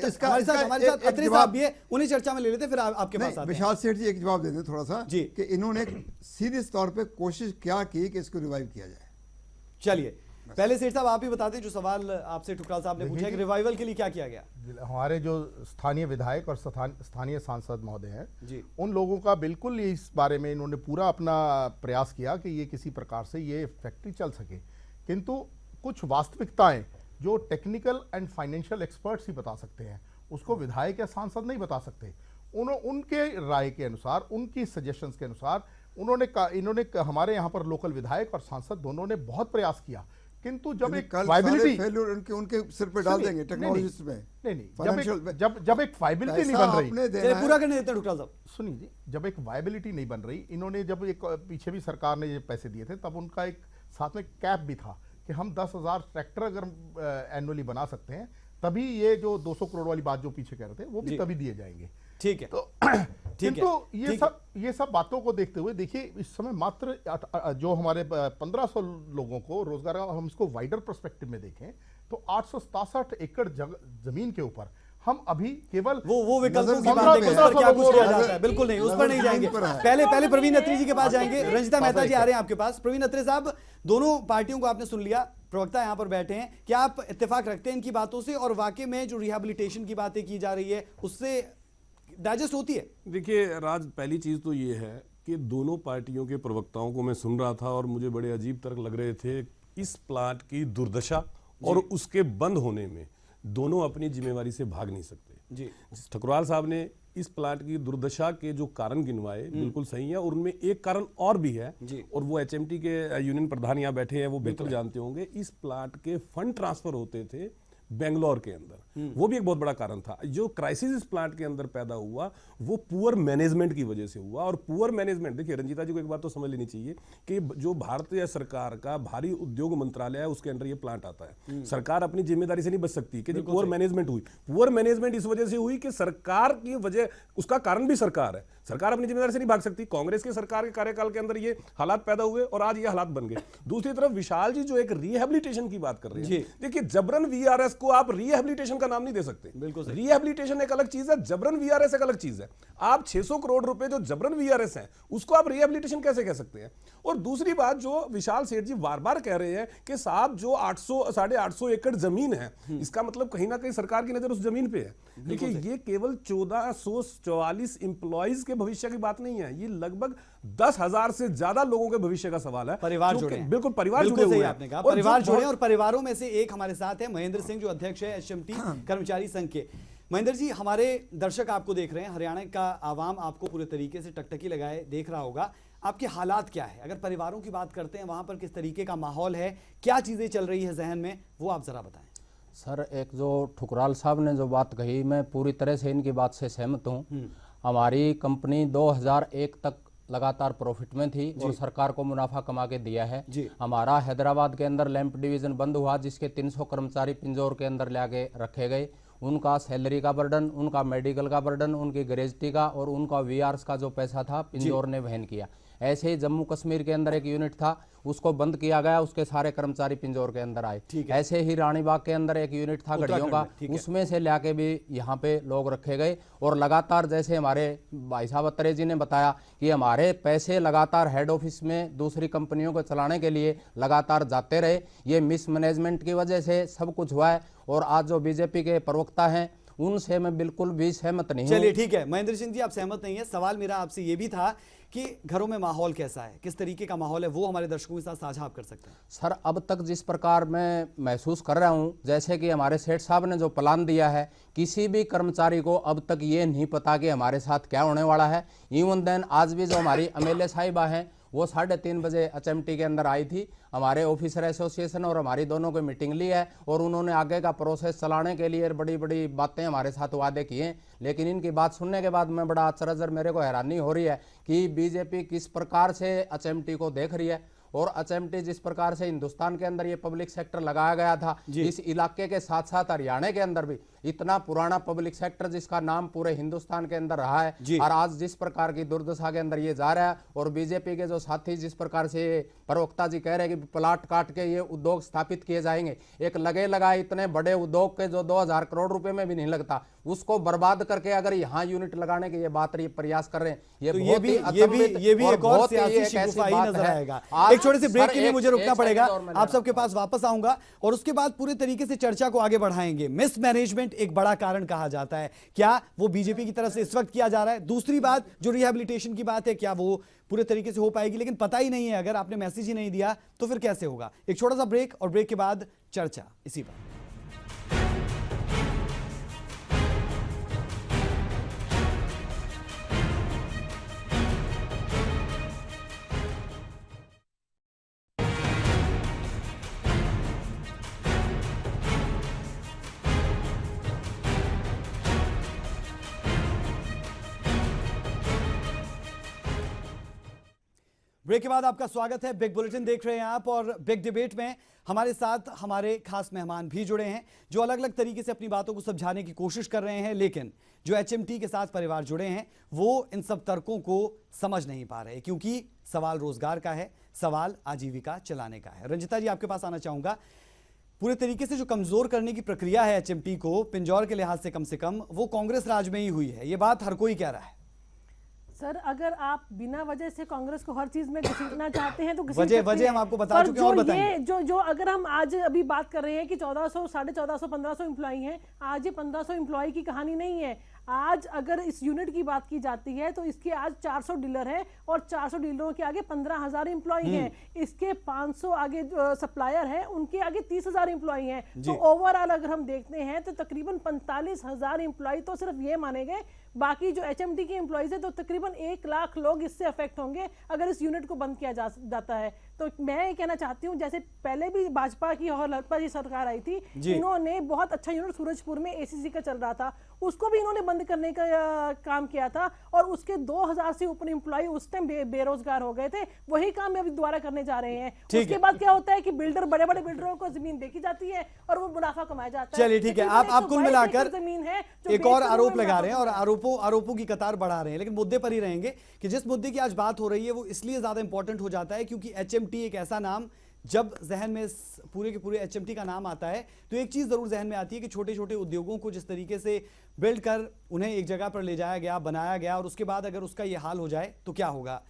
अत्रे साहब भी है, उन्हें चर्चा में ले लेते, फिर आपके पास आते हैं। विशाल सेठ जी एक जवाब दे दें थोड़ा सा जी, कि इन्होंने सीरियस तौर पे कोशिश क्या की कि इसको रिवाइव किया जाए। चलिए पहले सेठ साहब आप ही बता दें, जो सवाल आपसे ठुकराल साहब ने पूछा कि रिवाइवल के लिए क्या किया गया। हमारे जो स्थानीय विधायक और स्थानीय सांसद महोदय हैं, उन लोगों का बिल्कुल इस बारे में इन्होंने पूरा अपना प्रयास किया कि ये किसी प्रकार से ये फैक्ट्री चल सके, किंतु कुछ वास्तविकताएं जो टेक्निकल एंड फाइनेंशियल एक्सपर्ट्स ही बता सकते हैं, उसको विधायक या सांसद नहीं बता सकते। उनके राय के अनुसार, उनकी सजेशंस के अनुसार इन्होंने हमारे यहाँ पर लोकल विधायक और सांसद दोनों ने बहुत प्रयास किया, किंतु जब एक वायबिलिटी उनके सिर पे डाल देंगे टेक्नोलॉजी में, नहीं, जब एक वायबिलिटी नहीं बन रही, पूरा करने देते हैं ठुकराल साहब। सुनिए जी, जब एक वायबिलिटी नहीं बन रही, इन्होंने जब एक पीछे भी सरकार ने ये पैसे दिए थे, तब उनका एक साथ में कैप भी था कि हम 10,000 ट्रैक्टर अगर एनुअली बना सकते हैं, तभी ये जो 200 करोड़ वाली बात जो पीछे कह रहे थे वो भी तभी दिए जाएंगे। ठीक है, तो ये सब बातों को देखते हुए देखिए, इस समय मात्र जो हमारे 1500 लोगों को रोजगार, हम इसको वाइडर पर्सपेक्टिव में देखें तो 867 एकड़ जमीन के ऊपर हम अभी केवल वो विकल्पों की बात है, क्या कुछ किया जाता है, बिल्कुल नहीं, उस पर नहीं जाएंगे। पहले प्रवीण अत्री जी के पास जाएंगे। रंजिता मेहता जी आ रहे हैं आपके पास। प्रवीण अत्री साहब, दोनों पार्टियों को आपने सुन लिया, प्रवक्ता यहाँ पर बैठे हैं, क्या आप इत्तेफाक रखते हैं इनकी बातों से, और वाकई में जो रिहेबिलिटेशन की बातें की जा रही है उससे डाइजेस्ट होती है? देखिए राज, पहली चीज तो ये है कि दोनों पार्टियों के प्रवक्ताओं को मैं सुन रहा था और मुझे बड़े अजीब तर्क लग रहे थे। इस प्लांट की दुर्दशा और उसके बंद होने में दोनों अपनी जिम्मेवारी से भाग नहीं सकते जी। ठकुराल साहब ने इस प्लांट की दुर्दशा के जो कारण गिनवाए बिल्कुल सही है, और उनमें एक कारण और भी है, और वो एचएमटी के यूनियन प्रधान यहाँ बैठे हैं, वो बेहतर जानते होंगे। इस प्लांट के फंड ट्रांसफर होते थे बेंगलोर के अंदर, वो भी एक बहुत बड़ा कारण था। जो क्राइसिस इस प्लांट के अंदर पैदा हुआ वो पुअर मैनेजमेंट की वजह से हुआ। और पुअर मैनेजमेंट, देखिए रंजीता जी को एक बात तो समझ लेनी चाहिए कि जो भारतीय सरकार का भारी उद्योग मंत्रालय है उसके अंदर ये प्लांट आता है। सरकार अपनी जिम्मेदारी से नहीं बच सकती कि पुअर मैनेजमेंट हुई। पुअर मैनेजमेंट इस वजह से हुई कि सरकार की वजह, उसका कारण भी सरकार है, सरकार अपनी जिम्मेदारी से नहीं भाग सकती। कांग्रेस के सरकार के कार्यकाल के अंदर ये हालात पैदा हुए और आज ये हालात बन गए। दूसरी तरफ विशाल जी जो एक रिहेबिलिटेशन की बात कर रहे हैं, देखिए जबरन वीआरएस को आप रिहेबिलिटेशन का नाम नहीं दे सकते। बिल्कुल रिहेबिलिटेशन एक अलग चीज है, जबरन वीआरएस एक अलग चीज है। आप 600 करोड़ रुपए जो जबरन वीआरएस है उसको आप रिहेबिलिटेशन कैसे कह सकते हैं? और दूसरी बात जो विशाल सेठ जी बार बार कह रहे हैं कि साहब जो 800-850 एकड़ जमीन है, इसका मतलब कहीं ना कहीं सरकार की नजर उस जमीन पे है। देखिए ये केवल 1444 इंप्लॉइज के भविष्य की बात नहीं है, ये लगभग 10,000 से ज्यादा लोगों के भविष्य का सवाल है। परिवार जुड़े हैं। बिल्कुल परिवार जुड़े हुए हैं। आपने कहा परिवार जुड़े, और परिवारों में से एक हमारे साथ है महेंद्र सिंह जो अध्यक्ष है एचएमटी कर्मचारी संघ के। महेंद्र जी, हमारे दर्शक आपको देख रहे हैं, हरियाणा का आवाम आपको पूरे तरीके से टकटकी लगाए देख रहा होगा। आपके हालात क्या है? अगर परिवारों की बात करते हैं, वहां पर किस तरीके का माहौल है, क्या चीजें चल रही है जहन में, वो आप जरा बताएं। सर, एक जो ठुकराल साहब ने जो बात कही, मैं पूरी तरह से इनकी बात से सहमत हूँ। हमारी कंपनी 2001 तक लगातार प्रॉफिट में थी और सरकार को मुनाफा कमा के दिया है। हमारा हैदराबाद के अंदर लैंप डिवीजन बंद हुआ, जिसके 300 कर्मचारी पिंजौर के अंदर लाके रखे गए। उनका सैलरी का बर्डन, उनका मेडिकल का बर्डन, उनकी ग्रेजुटी का और उनका वीआरएस का जो पैसा था पिंजौर ने वहन किया। ऐसे ही जम्मू कश्मीर के अंदर एक यूनिट था, उसको बंद किया गया, उसके सारे कर्मचारी पिंजौर के अंदर आए। ऐसे ही रानीबाग के अंदर एक यूनिट था गढ़ियों का, उसमें से लाके भी यहाँ पे लोग रखे गए। और लगातार जैसे हमारे भाई साहब अत्रे जी ने बताया कि हमारे पैसे लगातार हेड ऑफिस में दूसरी कंपनियों को चलाने के लिए लगातार जाते रहे। ये मिसमैनेजमेंट की वजह से सब कुछ हुआ है। और आज जो बीजेपी के प्रवक्ता हैं उनसे मैं बिल्कुल भी सहमत नहीं हूं। चलिए ठीक है महेंद्र सिंह जी, आप सहमत नहीं है। सवाल मेरा आपसे ये भी था कि घरों में माहौल कैसा है, किस तरीके का माहौल है, वो हमारे दर्शकों के साथ साझा आप कर सकते हैं। सर, अब तक जिस प्रकार मैं महसूस कर रहा हूं, जैसे कि हमारे सेठ साहब ने जो प्लान दिया है, किसी भी कर्मचारी को अब तक ये नहीं पता कि हमारे साथ क्या होने वाला है। इवन देन आज भी जो हमारी एमएलए साहिबा हैं वो 3:30 बजे एचएमटी के अंदर आई थी। हमारे ऑफिसर एसोसिएशन और हमारी दोनों को मीटिंग ली है और उन्होंने आगे का प्रोसेस चलाने के लिए बड़ी बड़ी बातें हमारे साथ वादे किए। लेकिन इनकी बात सुनने के बाद मैं बड़ा अचरज, मेरे को हैरानी हो रही है कि बीजेपी किस प्रकार से एचएमटी को देख रही है। और एचएमटी जिस प्रकार से हिंदुस्तान के अंदर ये पब्लिक सेक्टर लगाया गया था, इस इलाके के साथ साथ हरियाणा के अंदर भी इतना पुराना पब्लिक सेक्टर जिसका नाम पूरे हिंदुस्तान के अंदर रहा है, और आज जिस प्रकार की दुर्दशा के अंदर ये जा रहा है। और बीजेपी के जो साथी जिस प्रकार से प्रवक्ता जी कह रहे हैं कि प्लाट काट के ये उद्योग स्थापित किए जाएंगे, एक लगे लगाए इतने बड़े उद्योग के जो 2000 करोड़ रुपए में भी नहीं लगता, उसको बर्बाद करके अगर यहाँ यूनिट लगाने की ये बात प्रयास कर रहे हैं, ये भी एक और सियासी शिगुफाही नजर आएगा। एक छोटे से ब्रेक के लिए मुझे रुकना पड़ेगा, आप सबके पास वापस आऊंगा और उसके बाद पूरे तरीके से चर्चा को आगे बढ़ाएंगे। मिसमैनेजमेंट एक बड़ा कारण कहा जाता है, क्या वो बीजेपी की तरफ से इस वक्त किया जा रहा है? दूसरी बात जो रिहेबिलिटेशन की बात है, क्या वो पूरे तरीके से हो पाएगी? लेकिन पता ही नहीं है, अगर आपने मैसेज ही नहीं दिया तो फिर कैसे होगा? एक छोटा सा ब्रेक और ब्रेक के बाद चर्चा इसी पर। ब्रेक के बाद आपका स्वागत है। बिग बुलेटिन देख रहे हैं आप और बिग डिबेट में हमारे साथ हमारे खास मेहमान भी जुड़े हैं जो अलग अलग तरीके से अपनी बातों को समझाने की कोशिश कर रहे हैं। लेकिन जो एचएमटी के साथ परिवार जुड़े हैं वो इन सब तर्कों को समझ नहीं पा रहे, क्योंकि सवाल रोजगार का है, सवाल आजीविका चलाने का है। रंजिता जी, आपके पास आना चाहूंगा। पूरे तरीके से जो कमजोर करने की प्रक्रिया है एचएमटी को पिंजौर के लिहाज से कम वो कांग्रेस राज में ही हुई है, ये बात हर कोई कह रहा है। सर, अगर आप बिना वजह से कांग्रेस को हर चीज में घसीटना चाहते हैं तो वजह हम आपको बता चुके हैं और बताएंगे। जो अगर हम आज अभी बात कर रहे हैं कि 1400, 1450, 1500 एम्प्लॉई हैं, आज ये 1500 एम्प्लॉई की कहानी नहीं है। आज अगर इस यूनिट की बात की जाती है तो इसके आज 400 डीलर हैं और 400 डीलरों के आगे 15,000 एम्प्लॉई हैं। इसके 500 आगे सप्लायर हैं, उनके आगे 30,000 एम्प्लॉई हैं। तो ओवरऑल अगर हम देखते हैं तो तकरीबन 45,000 एम्प्लॉई तो सिर्फ ये माने गए। बाकी जो एचएमटी के एम्प्लॉइज है तो तकरीबन 1 लाख लोग इससे अफेक्ट होंगे अगर इस यूनिट को बंद किया जाता है। तो मैं ये कहना चाहती हूँ, जैसे पहले भी भाजपा की और लड़पा जी सरकार आई थी, इन्होंने बहुत अच्छा यूनिट सूरजपुर में एसीसी का चल रहा था, उसको भी इन्होंने बंद करने का काम किया था और उसके 2000 से ऊपर एम्प्लॉय उस टाइम बेरोजगार हो गए थे। वही काम अभी दोबारा करने जा रहे हैं। उसके बाद क्या होता है कि बड़े बड़े बिल्डरों को जमीन देखी जाती है और वो मुनाफा कमाया जाता है। चलिए ठीक है, आप कुल मिलाकर जमीन है एक और आरोप लगा रहे हैं और आरोपों की कतार बढ़ा रहे हैं। लेकिन मुद्दे पर ही रहेंगे कि जिस मुद्दे की आज बात हो रही है वो इसलिए ज्यादा इंपॉर्टेंट हो जाता है क्योंकि एचएमटी एक ऐसा नाम जब जहन में पूरे के पूरे एचएमटी का नाम आता है तो एक चीज जरूर जहन में आती है कि छोटे छोटे उद्योगों को जिस तरीके से बिल्ड कर उन्हें एक जगह पर ले जाया गया, बनाया गया, और उसके बाद अगर उसका ये हाल हो जाए तो क्या होगा।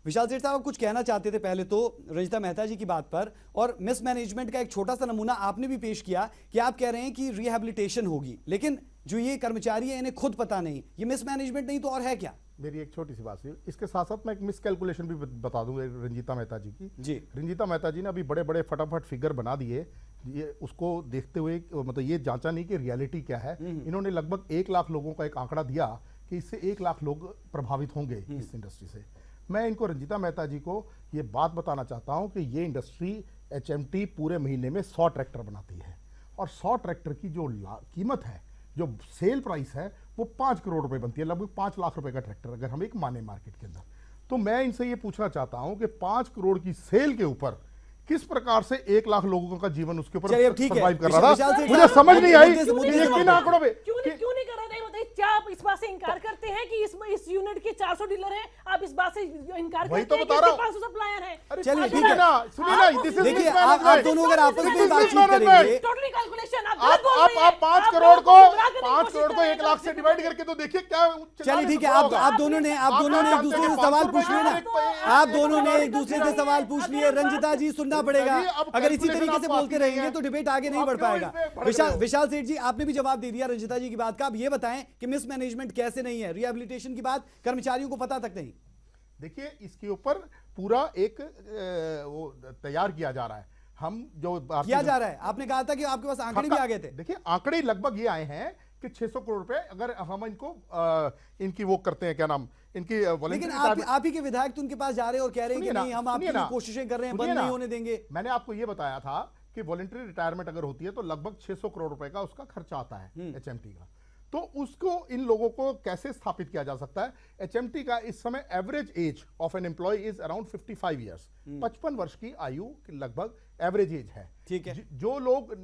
विशाल सेठ साहब, आप कुछ कहना चाहते थे पहले तो रंजिता मेहता जी की बात पर, और मिसमैनेजमेंट का एक छोटा सा नमूना आपने भी पेश किया कि आप कह रहे हैं कि रिहैबिलिटेशन होगी, लेकिन जो ये कर्मचारी है इन्हें खुद पता नहीं, ये मिसमैनेजमेंट नहीं तो और है क्या। मेरी एक छोटी सी बात है, इसके साथ साथ मैं एक मिसकैलकुलेशन भी बता दूं रंजीता मेहता जी की। जी, रंजीता मेहता जी ने अभी बड़े बड़े फटाफट फिगर बना दिए, ये उसको देखते हुए मतलब ये जांचा नहीं कि रियलिटी क्या है। इन्होंने लगभग 1 लाख लोगों का एक आंकड़ा दिया कि इससे 1 लाख लोग प्रभावित होंगे इस इंडस्ट्री से। मैं इनको रंजीता मेहता जी को ये बात बताना चाहता हूँ कि ये इंडस्ट्री एचएमटी पूरे महीने में 100 ट्रैक्टर बनाती है, और 100 ट्रैक्टर की जो कीमत है, जो सेल प्राइस है, वो 5 करोड़ रुपए बनती है, लगभग 5 लाख रुपए का ट्रैक्टर अगर हम एक माने मार्केट के अंदर। तो मैं इनसे ये पूछना चाहता हूं कि 5 करोड़ की सेल के ऊपर किस प्रकार से 1 लाख लोगों का जीवन उसके ऊपर सर्वाइव कर रहा था, मुझे समझ नहीं आई किन आंकड़ों में। क्यों नहीं कर रहा था, बताइए। क्या आप इस बात से इनकार करते हैं कि इस यूनिट के 400 डीलर हैं? आप इस बात से इनकार करते हैं कि 500 सप्लायर हैं? चलिए ठीक है ना, सुनिए ना, देखिए आप दोनों अगर आपस में बातचीत करेंगे, टोटली कैलकुलेशन आप 5 करोड़ को 1 लाख से डिवाइड करके तो देखिए क्या। चलिए ठीक है, आप दोनों ने एक दूसरे से सवाल पूछ लिए ना, आप दोनों ने एक दूसरे से सवाल पूछ लिए। रंजिता जी, सुनना पड़ेगा, अगर इसी तरीके से बोलते रहेंगे तो डिबेट आगे नहीं बढ़ पाएगा। विशाल सेठ जी, आपने भी जवाब दे दिया रंजिता जी की बात का। अब ये बताएं कि मिसमैनेजमेंट कैसे नहीं है, रिहैबिलिटेशन की बात कर्मचारियों को पता तक नहीं। देखिए, इसके ऊपर पूरा एक वो तैयार किया जा रहा है, हम जो किया जा रहा है। आपने कहा था कि आपके पास आंकड़े भी आ गए थे। देखिए, आंकड़े लगभग ये आए हैं कि 600 करोड़ रुपए अगर हम इनको इनकी वो करते हैं, क्या नाम इनकी, लेकिन आप ही के विधायक तो उनके पास जा रहे हैं और कह रहे हैं कि नहीं, हम आपकी कोशिशें कर रहे हैं, बंद नहीं होने देंगे। मैंने आपको ये बताया था कि वॉलंटरी रिटायरमेंट अगर होती है तो लगभग 600 करोड़ रुपए का उसका खर्चा आता है एचएमटी का। तो उसको इन लोगों को कैसे स्थापित किया जा सकता है। एचएमटी का इस समय average age of an employee is around 55 years, 55 वर्ष की आयु लगभग एवरेज एज है। ठीक है, जो लोग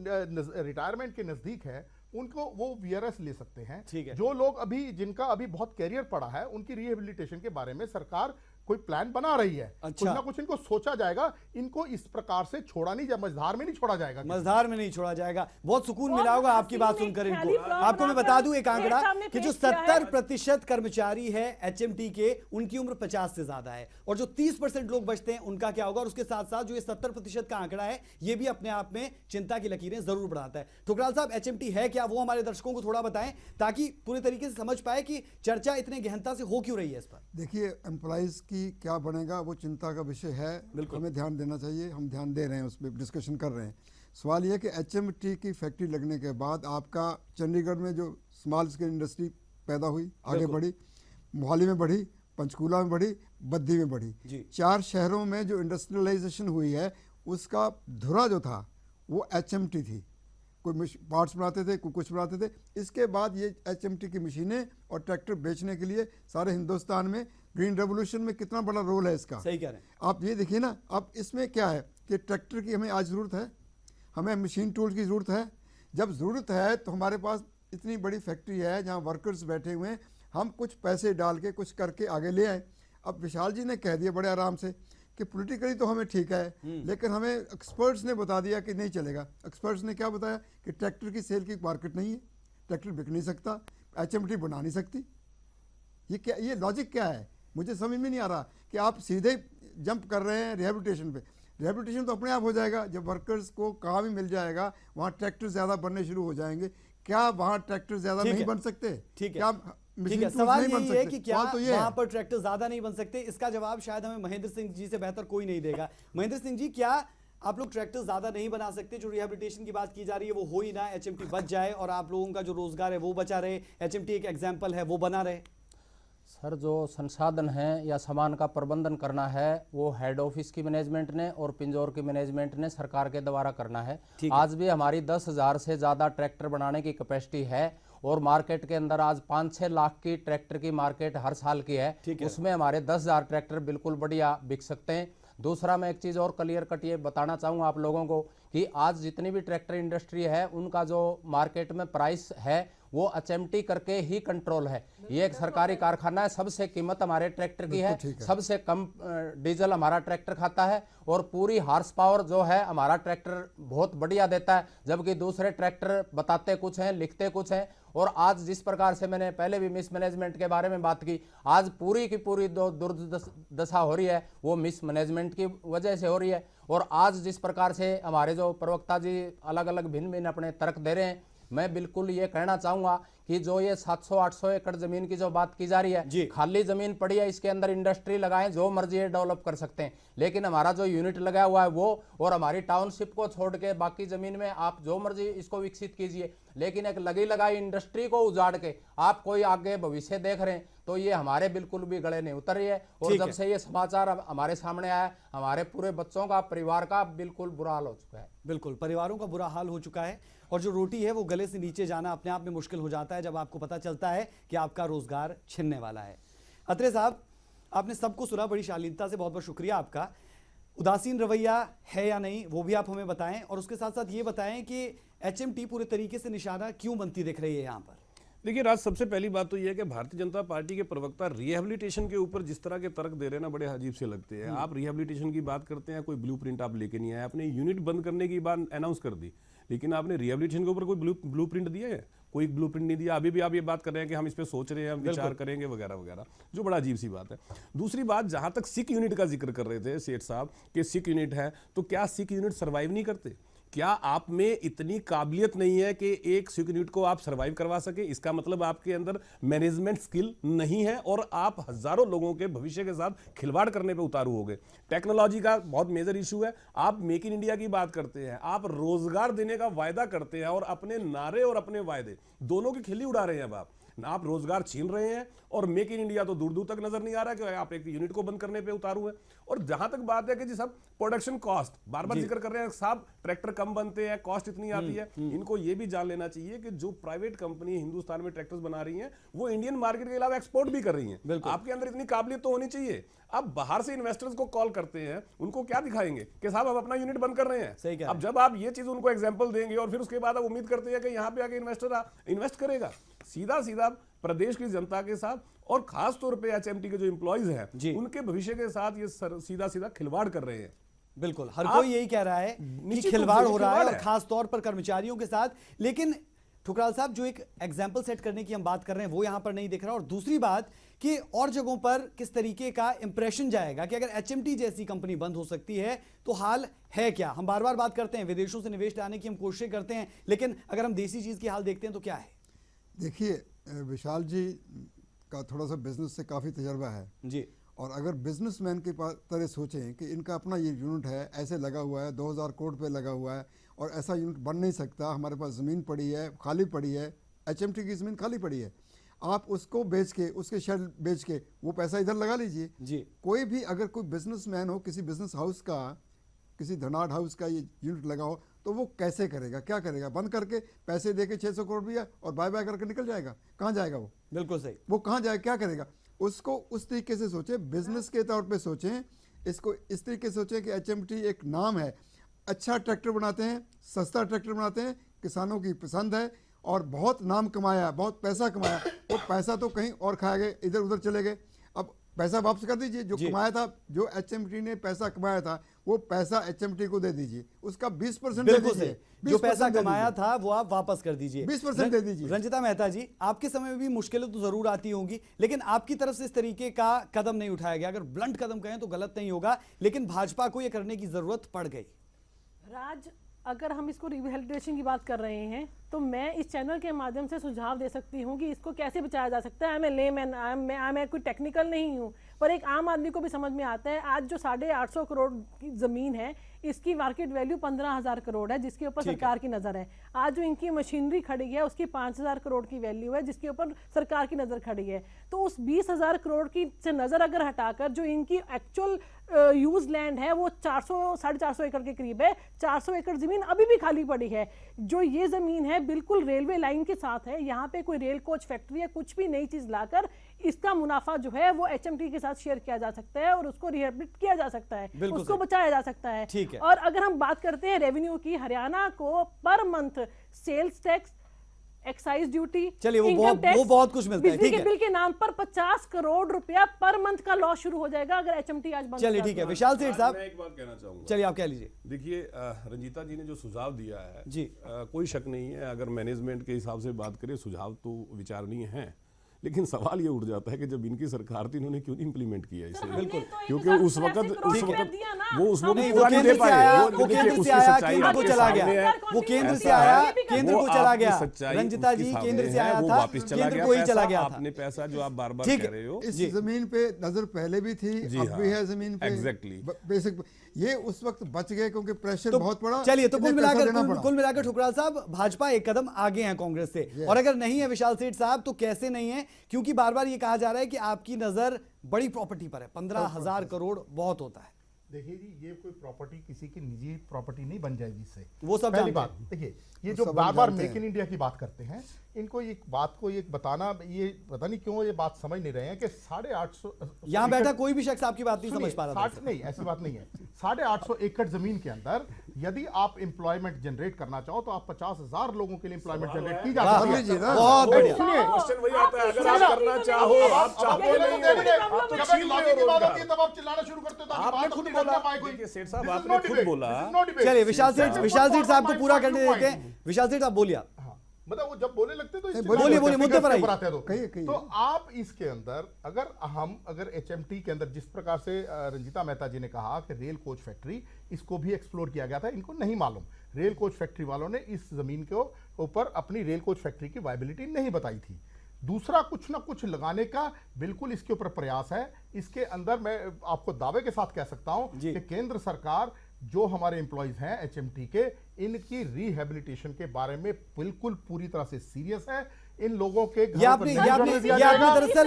रिटायरमेंट के नजदीक है उनको वो वीआरएस ले सकते हैं। ठीक है, जो लोग जिनका अभी बहुत कैरियर पड़ा है, उनकी रिहेबिलिटेशन के बारे में सरकार कोई प्लान बना रही है। अच्छा, कुछ ना कुछ इनको सोचा जाएगा, इनको इस प्रकार से छोड़ा नहीं, मझधार में नहीं छोड़ा जाएगा। मझधार में नहीं छोड़ा जाएगा। बहुत सुकून मिला होगा आपकी बात सुनकर इनको। आपको मैं बता दूं एक आंकड़ा कि जो 70% कर्मचारी है एचएमटी के, उनकी उम्र 50 से ज्यादा है, और जो 30% लोग बचते हैं उनका क्या होगा। और उसके साथ साथ जो ये 70% का आंकड़ा है, ये भी अपने आप में चिंता की लकीरें जरूर बढ़ाता है। ठुकराल साहब, एचएमटी है क्या, वो हमारे दर्शकों को थोड़ा बताएं ताकि पूरे तरीके से समझ पाए कि चर्चा इतने गहनता से हो क्यों रही है इस पर। देखिए, एम्प्लॉइज की क्या बनेगा वो चिंता का विषय है, हमें ध्यान देना चाहिए, हम ध्यान दे रहे हैं, उस पर डिस्कशन कर रहे हैं। सवाल यह कि एचएमटी की फैक्ट्री लगने के बाद आपका चंडीगढ़ में जो स्मॉल स्केल इंडस्ट्री पैदा हुई, आगे बढ़ी, मोहाली में बढ़ी, पंचकूला में बढ़ी, बद्दी में बढ़ी, 4 शहरों में जो इंडस्ट्रियलाइजेशन हुई है उसका धुरा जो था वो एचएमटी थी। कोई पार्ट्स बनाते थे, कोई कुछ बनाते थे। इसके बाद ये एचएमटी की मशीनें और ट्रैक्टर बेचने के लिए सारे हिंदुस्तान में, ग्रीन रेवोल्यूशन में कितना बड़ा रोल है इसका। सही कह रहे हैं आप, ये देखिए ना, अब इसमें क्या है कि ट्रैक्टर की हमें आज ज़रूरत है, हमें मशीन टूल की ज़रूरत है। जब ज़रूरत है तो हमारे पास इतनी बड़ी फैक्ट्री है जहाँ वर्कर्स बैठे हुए हैं, हम कुछ पैसे डाल के कुछ करके आगे ले आए। अब विशाल जी ने कह दिया बड़े आराम से कि पॉलिटिकली तो हमें ठीक है, लेकिन हमें एक्सपर्ट्स ने बता दिया कि नहीं चलेगा। एक्सपर्ट्स ने क्या बताया कि ट्रैक्टर की सेल की मार्केट नहीं है, ट्रैक्टर बिक नहीं सकता, एचएमटी बना नहीं सकती। ये क्या, ये लॉजिक क्या है, मुझे समझ में नहीं आ रहा कि आप सीधे जंप कर रहे हैं रिहेबिलिटेशन पे। रिहेबिलिटेशन तो अपने आप हो जाएगा जब वर्कर्स को काम ही मिल जाएगा, वहाँ ट्रैक्टर ज़्यादा बनने शुरू हो जाएंगे। क्या वहाँ ट्रैक्टर ज़्यादा नहीं बन सकते? ठीक है, क्या ठीक है, सवाल यही है कि क्या वहां पर ट्रैक्टर ज्यादा नहीं बन सकते। इसका जवाब शायद हमें महेंद्र सिंह जी से बेहतर कोई नहीं देगा। महेंद्र सिंह जी, क्या आप लोग ट्रैक्टर ज्यादा नहीं बना सकते? जो रिहैबिलिटेशन की बात की जा रही है वो हो ही ना, एचएमटी बच जाए और आप लोगों का जो रोजगार है वो बचा रहे, एचएमटी एक एग्जाम्पल है वो बना रहे। सर, जो संसाधन है या सामान का प्रबंधन करना है वो हेड ऑफिस की मैनेजमेंट ने और पिंजौर की मैनेजमेंट ने सरकार के द्वारा करना है। आज भी हमारी 10,000 से ज़्यादा ट्रैक्टर बनाने की कैपेसिटी है और मार्केट के अंदर आज 5-6 लाख की ट्रैक्टर की मार्केट हर साल की है। उसमें हमारे 10,000 ट्रैक्टर बिल्कुल बढ़िया बिक सकते हैं। दूसरा, मैं एक चीज़ और क्लियर कट ये बताना चाहूँगा आप लोगों को कि आज जितनी भी ट्रैक्टर इंडस्ट्री है उनका जो मार्केट में प्राइस है वो HMT करके ही कंट्रोल है। ये एक सरकारी कारखाना है, सबसे कीमत हमारे ट्रैक्टर की है, सबसे कम डीजल हमारा ट्रैक्टर खाता है और पूरी हार्स पावर जो है हमारा ट्रैक्टर बहुत बढ़िया देता है, जबकि दूसरे ट्रैक्टर बताते कुछ हैं, लिखते कुछ हैं। और आज जिस प्रकार से मैंने पहले भी मिसमैनेजमेंट के बारे में बात की, आज पूरी की पूरी दुर्दशा हो रही है वो मिसमैनेजमेंट की वजह से हो रही है। और आज जिस प्रकार से हमारे जो प्रवक्ता जी अलग अलग भिन्न भिन्न अपने तर्क दे रहे हैं, मैं बिल्कुल ये कहना चाहूंगा कि जो ये 700-800 एकड़ जमीन की जो बात की जा रही है, खाली जमीन पड़ी है, इसके अंदर इंडस्ट्री लगाएं, जो मर्जी ये डेवलप कर सकते हैं, लेकिन हमारा जो यूनिट लगा हुआ है वो और हमारी टाउनशिप को छोड़ के बाकी जमीन में आप जो मर्जी इसको विकसित कीजिए, लेकिन एक लगी लगाई इंडस्ट्री को उजाड़ के आप कोई आगे भविष्य देख रहे हैं तो ये हमारे बिल्कुल भी गले नहीं उतर रही है। और जब से ये समाचार हमारे सामने आया, हमारे पूरे बच्चों का, परिवार का बिल्कुल बुरा हाल हो चुका है। बिल्कुल परिवारों का बुरा हाल हो चुका है और जो रोटी है वो गले से नीचे जाना अपने आप में मुश्किल हो जाता है जब आपको पता चलता है कि आपका रोजगार छिनने वाला है। अत्रे साहब, आपने सबको सुना, बड़ी शालीनता से, बहुत बहुत शुक्रिया आपका। उदासीन रवैया है या नहीं वो भी आप हमें बताएं और उसके साथ साथ ये बताएं कि HMT पूरे तरीके से निशाना क्यों बनती दिख रही है यहाँ पर। देखिए राज, सबसे पहली बात तो ये है कि भारतीय जनता पार्टी के प्रवक्ता रिहेबिलिटेशन के ऊपर जिस तरह के तर्क दे रहे हैं ना, बड़े अजीब से लगते हैं। आप रिहेबिलिटेशन की बात करते हैं, कोई ब्लूप्रिंट आप लेके नहीं आए, आपने यूनिट बंद करने की बात अनाउंस कर दी, लेकिन आपने रिहेबिलिटेशन के ऊपर कोई ब्लूप्रिंट दिया है? कोई ब्लूप्रिंट नहीं दिया। अभी भी आप ये बात कर रहे हैं कि हम इस पे सोच रहे हैं, हम विचार करेंगे वगैरह वगैरह, जो बड़ा अजीब सी बात है। दूसरी बात, जहां तक सिक यूनिट का जिक्र कर रहे थे सेठ साहब कि सिक यूनिट है, तो क्या सिक यूनिट सर्वाइव नहीं करते? क्या आप में इतनी काबिलियत नहीं है कि एक सिक यूनिट को आप सर्वाइव करवा सके? इसका मतलब आपके अंदर मैनेजमेंट स्किल नहीं है और आप हजारों लोगों के भविष्य के साथ खिलवाड़ करने पे उतारू हो गए। टेक्नोलॉजी का बहुत मेजर इशू है। आप मेक इन इंडिया की बात करते हैं, आप रोजगार देने का वायदा करते हैं और अपने नारे और अपने वायदे दोनों की खिल्ली उड़ा रहे हैं। अब आप रोजगार छीन रहे हैं और मेक इन इंडिया तो दूर दूर तक नजर नहीं आ रहा कि आप एक यूनिट को बंद करने पे उतारू है। और जहां तक बात है कि जी साहब प्रोडक्शन कॉस्ट बार बार जिक्र कर रहे हैं साहब, ट्रैक्टर कम बनते हैं, कॉस्ट इतनी आती है। इनको ये भी जान लेना चाहिए कि जो प्राइवेट कंपनी हिंदुस्तान में ट्रैक्टर्स बना रही हैं वो इंडियन मार्केट के अलावा एक्सपोर्ट भी कर रही हैं। आपके अंदर इतनी काबिलियत तो होनी चाहिए। अब बाहर से इन्वेस्टर्स को कॉल करते हैं, उनको क्या दिखाएंगे कि साहब हम अपना यूनिट बंद कर रहे हैं। अब जब आप ये चीज उनको एग्जांपल देंगे और फिर उसके बाद आप उम्मीद करते हैं कि यहाँ पे आके इन्वेस्टर इन्वेस्ट करेगा, सीधा सीधा प्रदेश की जनता के साथ और खास तौर पे HMT के जो एम्प्लॉइज हैं उनके भविष्य के साथ ये सीधा सीधा खिलवाड़ कर रहे हैं। बिल्कुल, हर कोई यही कह रहा है कि खिलवाड़ हो रहा है और खास तौर पर कर्मचारियों के साथ। लेकिन ठुकराल साहब, जो एक एग्जाम्पल सेट करने की हम बात कर रहे हैं वो यहां पर नहीं दिख रहा। और दूसरी बात कि और जगहों पर किस तरीके का इंप्रेशन जाएगा कि अगर HMT जैसी कंपनी बंद हो सकती है तो हाल है क्या। हम बार बार बात करते हैं विदेशों से निवेश लाने की हम कोशिश करते हैं, लेकिन अगर हम देसी चीज की हाल देखते हैं तो क्या है? देखिए, विशाल जी का थोड़ा सा बिजनेस से काफ़ी तजर्बा है जी, और अगर बिजनेसमैन की तरह सोचें कि इनका अपना ये यूनिट है, ऐसे लगा हुआ है, 2000 करोड़ पे लगा हुआ है और ऐसा यूनिट बन नहीं सकता, हमारे पास ज़मीन पड़ी है, खाली पड़ी है, HMT की ज़मीन खाली पड़ी है, आप उसको बेच के, उसके शेयर बेच के वो पैसा इधर लगा लीजिए जी। कोई भी अगर कोई बिजनेसमैन हो, किसी बिजनेस हाउस का, किसी धनाढ़ हाउस का ये यूनिट लगा हो तो वो कैसे करेगा, क्या करेगा? बंद करके पैसे देके 600 करोड़ दिया और बाय बाय करके निकल जाएगा? कहाँ जाएगा वो? बिल्कुल सही। वो कहाँ जाएगा, क्या करेगा? उसको उस तरीके से सोचे, बिजनेस के तौर पे सोचें, इसको इस तरीके से सोचें कि HMT एक नाम है, अच्छा ट्रैक्टर बनाते हैं, सस्ता ट्रैक्टर बनाते हैं, किसानों की पसंद है और बहुत नाम कमाया, बहुत पैसा कमाया। वो पैसा तो कहीं और खाए गए, इधर उधर चले गए, अब पैसा वापस कर दीजिए। जो कमाया था, जो HMT ने पैसा कमाया था वो पैसा HMT को दे दीजिए, उसका 20% दे दीजिए। जो पैसा कमाया था वो आप वापस कर दीजिए, 20% दे दीजिए। रंजिता मेहता जी, आपके समय में भी मुश्किलें तो जरूर आती होंगी, लेकिन आपकी तरफ से इस तरीके का कदम नहीं उठाया गया। अगर ब्लंट कदम कहें तो गलत नहीं होगा, लेकिन भाजपा को यह करने की जरूरत पड़ गई। राज, अगर हम इसको रिहेबिलिटेशन की बात कर रहे हैं तो मैं इस चैनल के माध्यम से सुझाव दे सकती हूँ कि इसको कैसे बचाया जा सकता है। मैं कोई टेक्निकल नहीं हूँ, पर एक आम आदमी को भी समझ में आता है। आज जो 850 करोड़ की ज़मीन है, इसकी मार्केट वैल्यू 15,000 करोड़ है, जिसके ऊपर सरकार की नज़र है। आज जो इनकी मशीनरी खड़ी है उसकी 5,000 करोड़ की वैल्यू है, जिसके ऊपर सरकार की नज़र खड़ी है। तो उस 20,000 करोड़ की से नज़र अगर हटाकर जो इनकी एक्चुअल यूज लैंड है वो 400-450 एकड़ के करीब है। 400 एकड़ ज़मीन अभी भी खाली पड़ी है। जो ये ज़मीन है बिल्कुल रेलवे लाइन के साथ है, यहाँ पे कोई रेल कोच फैक्ट्री है, कुछ भी नई चीज़ लाकर इसका मुनाफा जो है वो HMT के साथ शेयर किया जा सकता है और उसको रिहेबिलिट किया जा सकता है, उसको बचाया जा सकता है। ठीक है। और अगर हम बात करते हैं रेवेन्यू की, हरियाणा को per month sales tax excise duty, चलिए वो बहुत कुछ मिलता है। बिजली ठीक के है, बिल के नाम पर 50 करोड़ रुपया पर मंथ का लॉस शुरू हो जाएगा अगर एचएमटी आज बंद। चलिए ठीक है, विशाल सेठ साहब मैं एक बात कहना चाहूंगा। चलिए आप कह लीजिए। देखिए रंजीता जी ने जो सुझाव दिया है जी, कोई शक नहीं है, अगर मैनेजमेंट के हिसाब से बात करें सुझाव तो विचारणीय है, लेकिन सवाल ये उठ जाता है कि जब इनकी सरकार थी इन्होंने क्यों नहीं इंप्लीमेंट किया इसे। बिल्कुल, क्योंकि उस वक्त वो केंद्र से आया, वो केंद्र से आया, केंद्र को चला गया, वो केंद्र से आया, केंद्र को चला गया। रंजिता जी केंद्र से आया था, केंद्र को ही चला गया था। आपने पैसा जो आप बार बार कह रहे हो, इस जमीन पे नजर पहले भी थी, अब भी है जमीन पे। एग्जैक्टली बेसिक ये उस वक्त बच गए क्योंकि प्रेशर बहुत बड़ा। चलिए तो कुल मिलाकर ठुकराल साहब भाजपा एक कदम आगे है कांग्रेस से, और अगर नहीं है विशाल सेठ साहब तो कैसे नहीं है, क्योंकि बार बार ये कहा जा रहा है कि आपकी नजर बड़ी प्रॉपर्टी पर है, 15,000 करोड़ बहुत होता है। देखिए जी, ये कोई प्रॉपर्टी किसी की निजी प्रॉपर्टी नहीं बन जाएगी इससे, वो सब पहली बात। देखिए ये जो बार बार मेक इन इंडिया की बात करते हैं, इनको एक बात को ये बताना, ये पता नहीं क्यों ये बात समझ नहीं रहे हैं कि 850 यहाँ बैठा कोई भी शख्स आपकी बात नहीं समझ पा रहा। 60 नहीं, ऐसी बात नहीं है। 850 एकड़ जमीन के अंदर यदि आप एम्प्लॉयमेंट जनरेट करना चाहो तो आप 50,000 लोगों के लिए एम्प्लॉयमेंट जनरेट की जा सकती है। बहुत बढ़िया। सुनिए, क्वेश्चन वही आता है, अगर आप करना चाहो, आप चाहते नहीं हो, जब एक लॉजिक की बात होती है तब आप चिल्लाना शुरू करते हो ताकि आपने बात खुद अपनी बोला। करना पाए कोई। देखिए सेठ साहब आपने खुद बोला। चलिए विशाल सेठ साहब को पूरा करने देते हैं। विशाल सेठ आप बोलिए। मतलब वो जब बोले लगते तो बोलिए मुद्दे पर आते हैं। तो आप इसके अंदर अगर एचएमटी के अंदर जिस प्रकार से रंजीता मेहता जी ने कहा कि रेल कोच फैक्ट्री, इसको भी एक्सप्लोर किया गया था, इनको नहीं मालूम। रेल कोच फैक्ट्री वालों ने इस जमीन के ऊपर अपनी रेल कोच फैक्ट्री की वायबिलिटी नहीं बताई थी। दूसरा कुछ ना कुछ लगाने का बिल्कुल इसके ऊपर प्रयास है। इसके अंदर मैं आपको दावे के साथ कह सकता हूं कि केंद्र सरकार जो हमारे एम्प्लॉइज हैं एचएमटी के, इनकी रिहेबिलिटेशन के बारे में बिल्कुल पूरी तरह से सीरियस है। इन लोगों के आपने दरअसल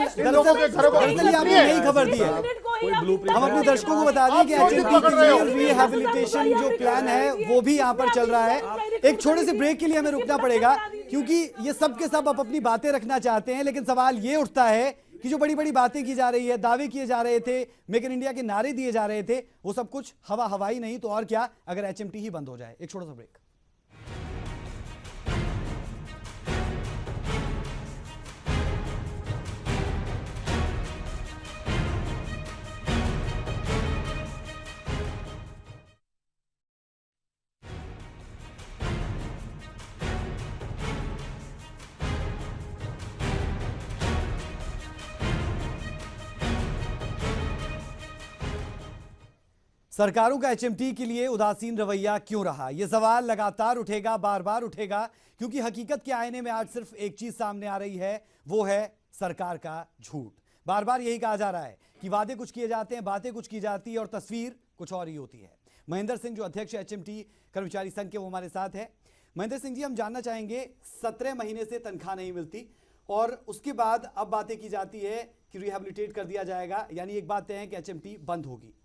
नई खबर दी है। हम अपने दर्शकों को बता दें कि एचएमटी की रिहेबिलिटेशन जो प्लान है वो भी यहाँ पर चल रहा है। एक छोटे से ब्रेक के लिए हमें रुकना पड़ेगा, क्योंकि ये सब के सब अपनी बातें रखना चाहते हैं, लेकिन सवाल ये उठता है कि जो बड़ी बड़ी बातें की जा रही है, दावे किए जा रहे थे, मेक इन इंडिया के नारे दिए जा रहे थे, वो सब कुछ हवाई नहीं तो और क्या अगर एचएमटी ही बंद हो जाए। एक छोटा सा ब्रेक। सरकारों का एचएमटी के लिए उदासीन रवैया क्यों रहा, यह सवाल लगातार उठेगा, बार बार उठेगा, क्योंकि हकीकत के आईने में आज सिर्फ एक चीज सामने आ रही है, वो है सरकार का झूठ। बार बार यही कहा जा रहा है कि वादे कुछ किए जाते हैं, बातें कुछ की जाती है और तस्वीर कुछ और ही होती है। महेंद्र सिंह जो अध्यक्ष एचएमटी कर्मचारी संघ के, वो हमारे साथ है। महेंद्र सिंह जी, हम जानना चाहेंगे, 17 महीने से तनख्वाह नहीं मिलती और उसके बाद अब बातें की जाती है कि रिहेबिलिटेट कर दिया जाएगा, यानी एक बात है कि एचएमटी बंद होगी।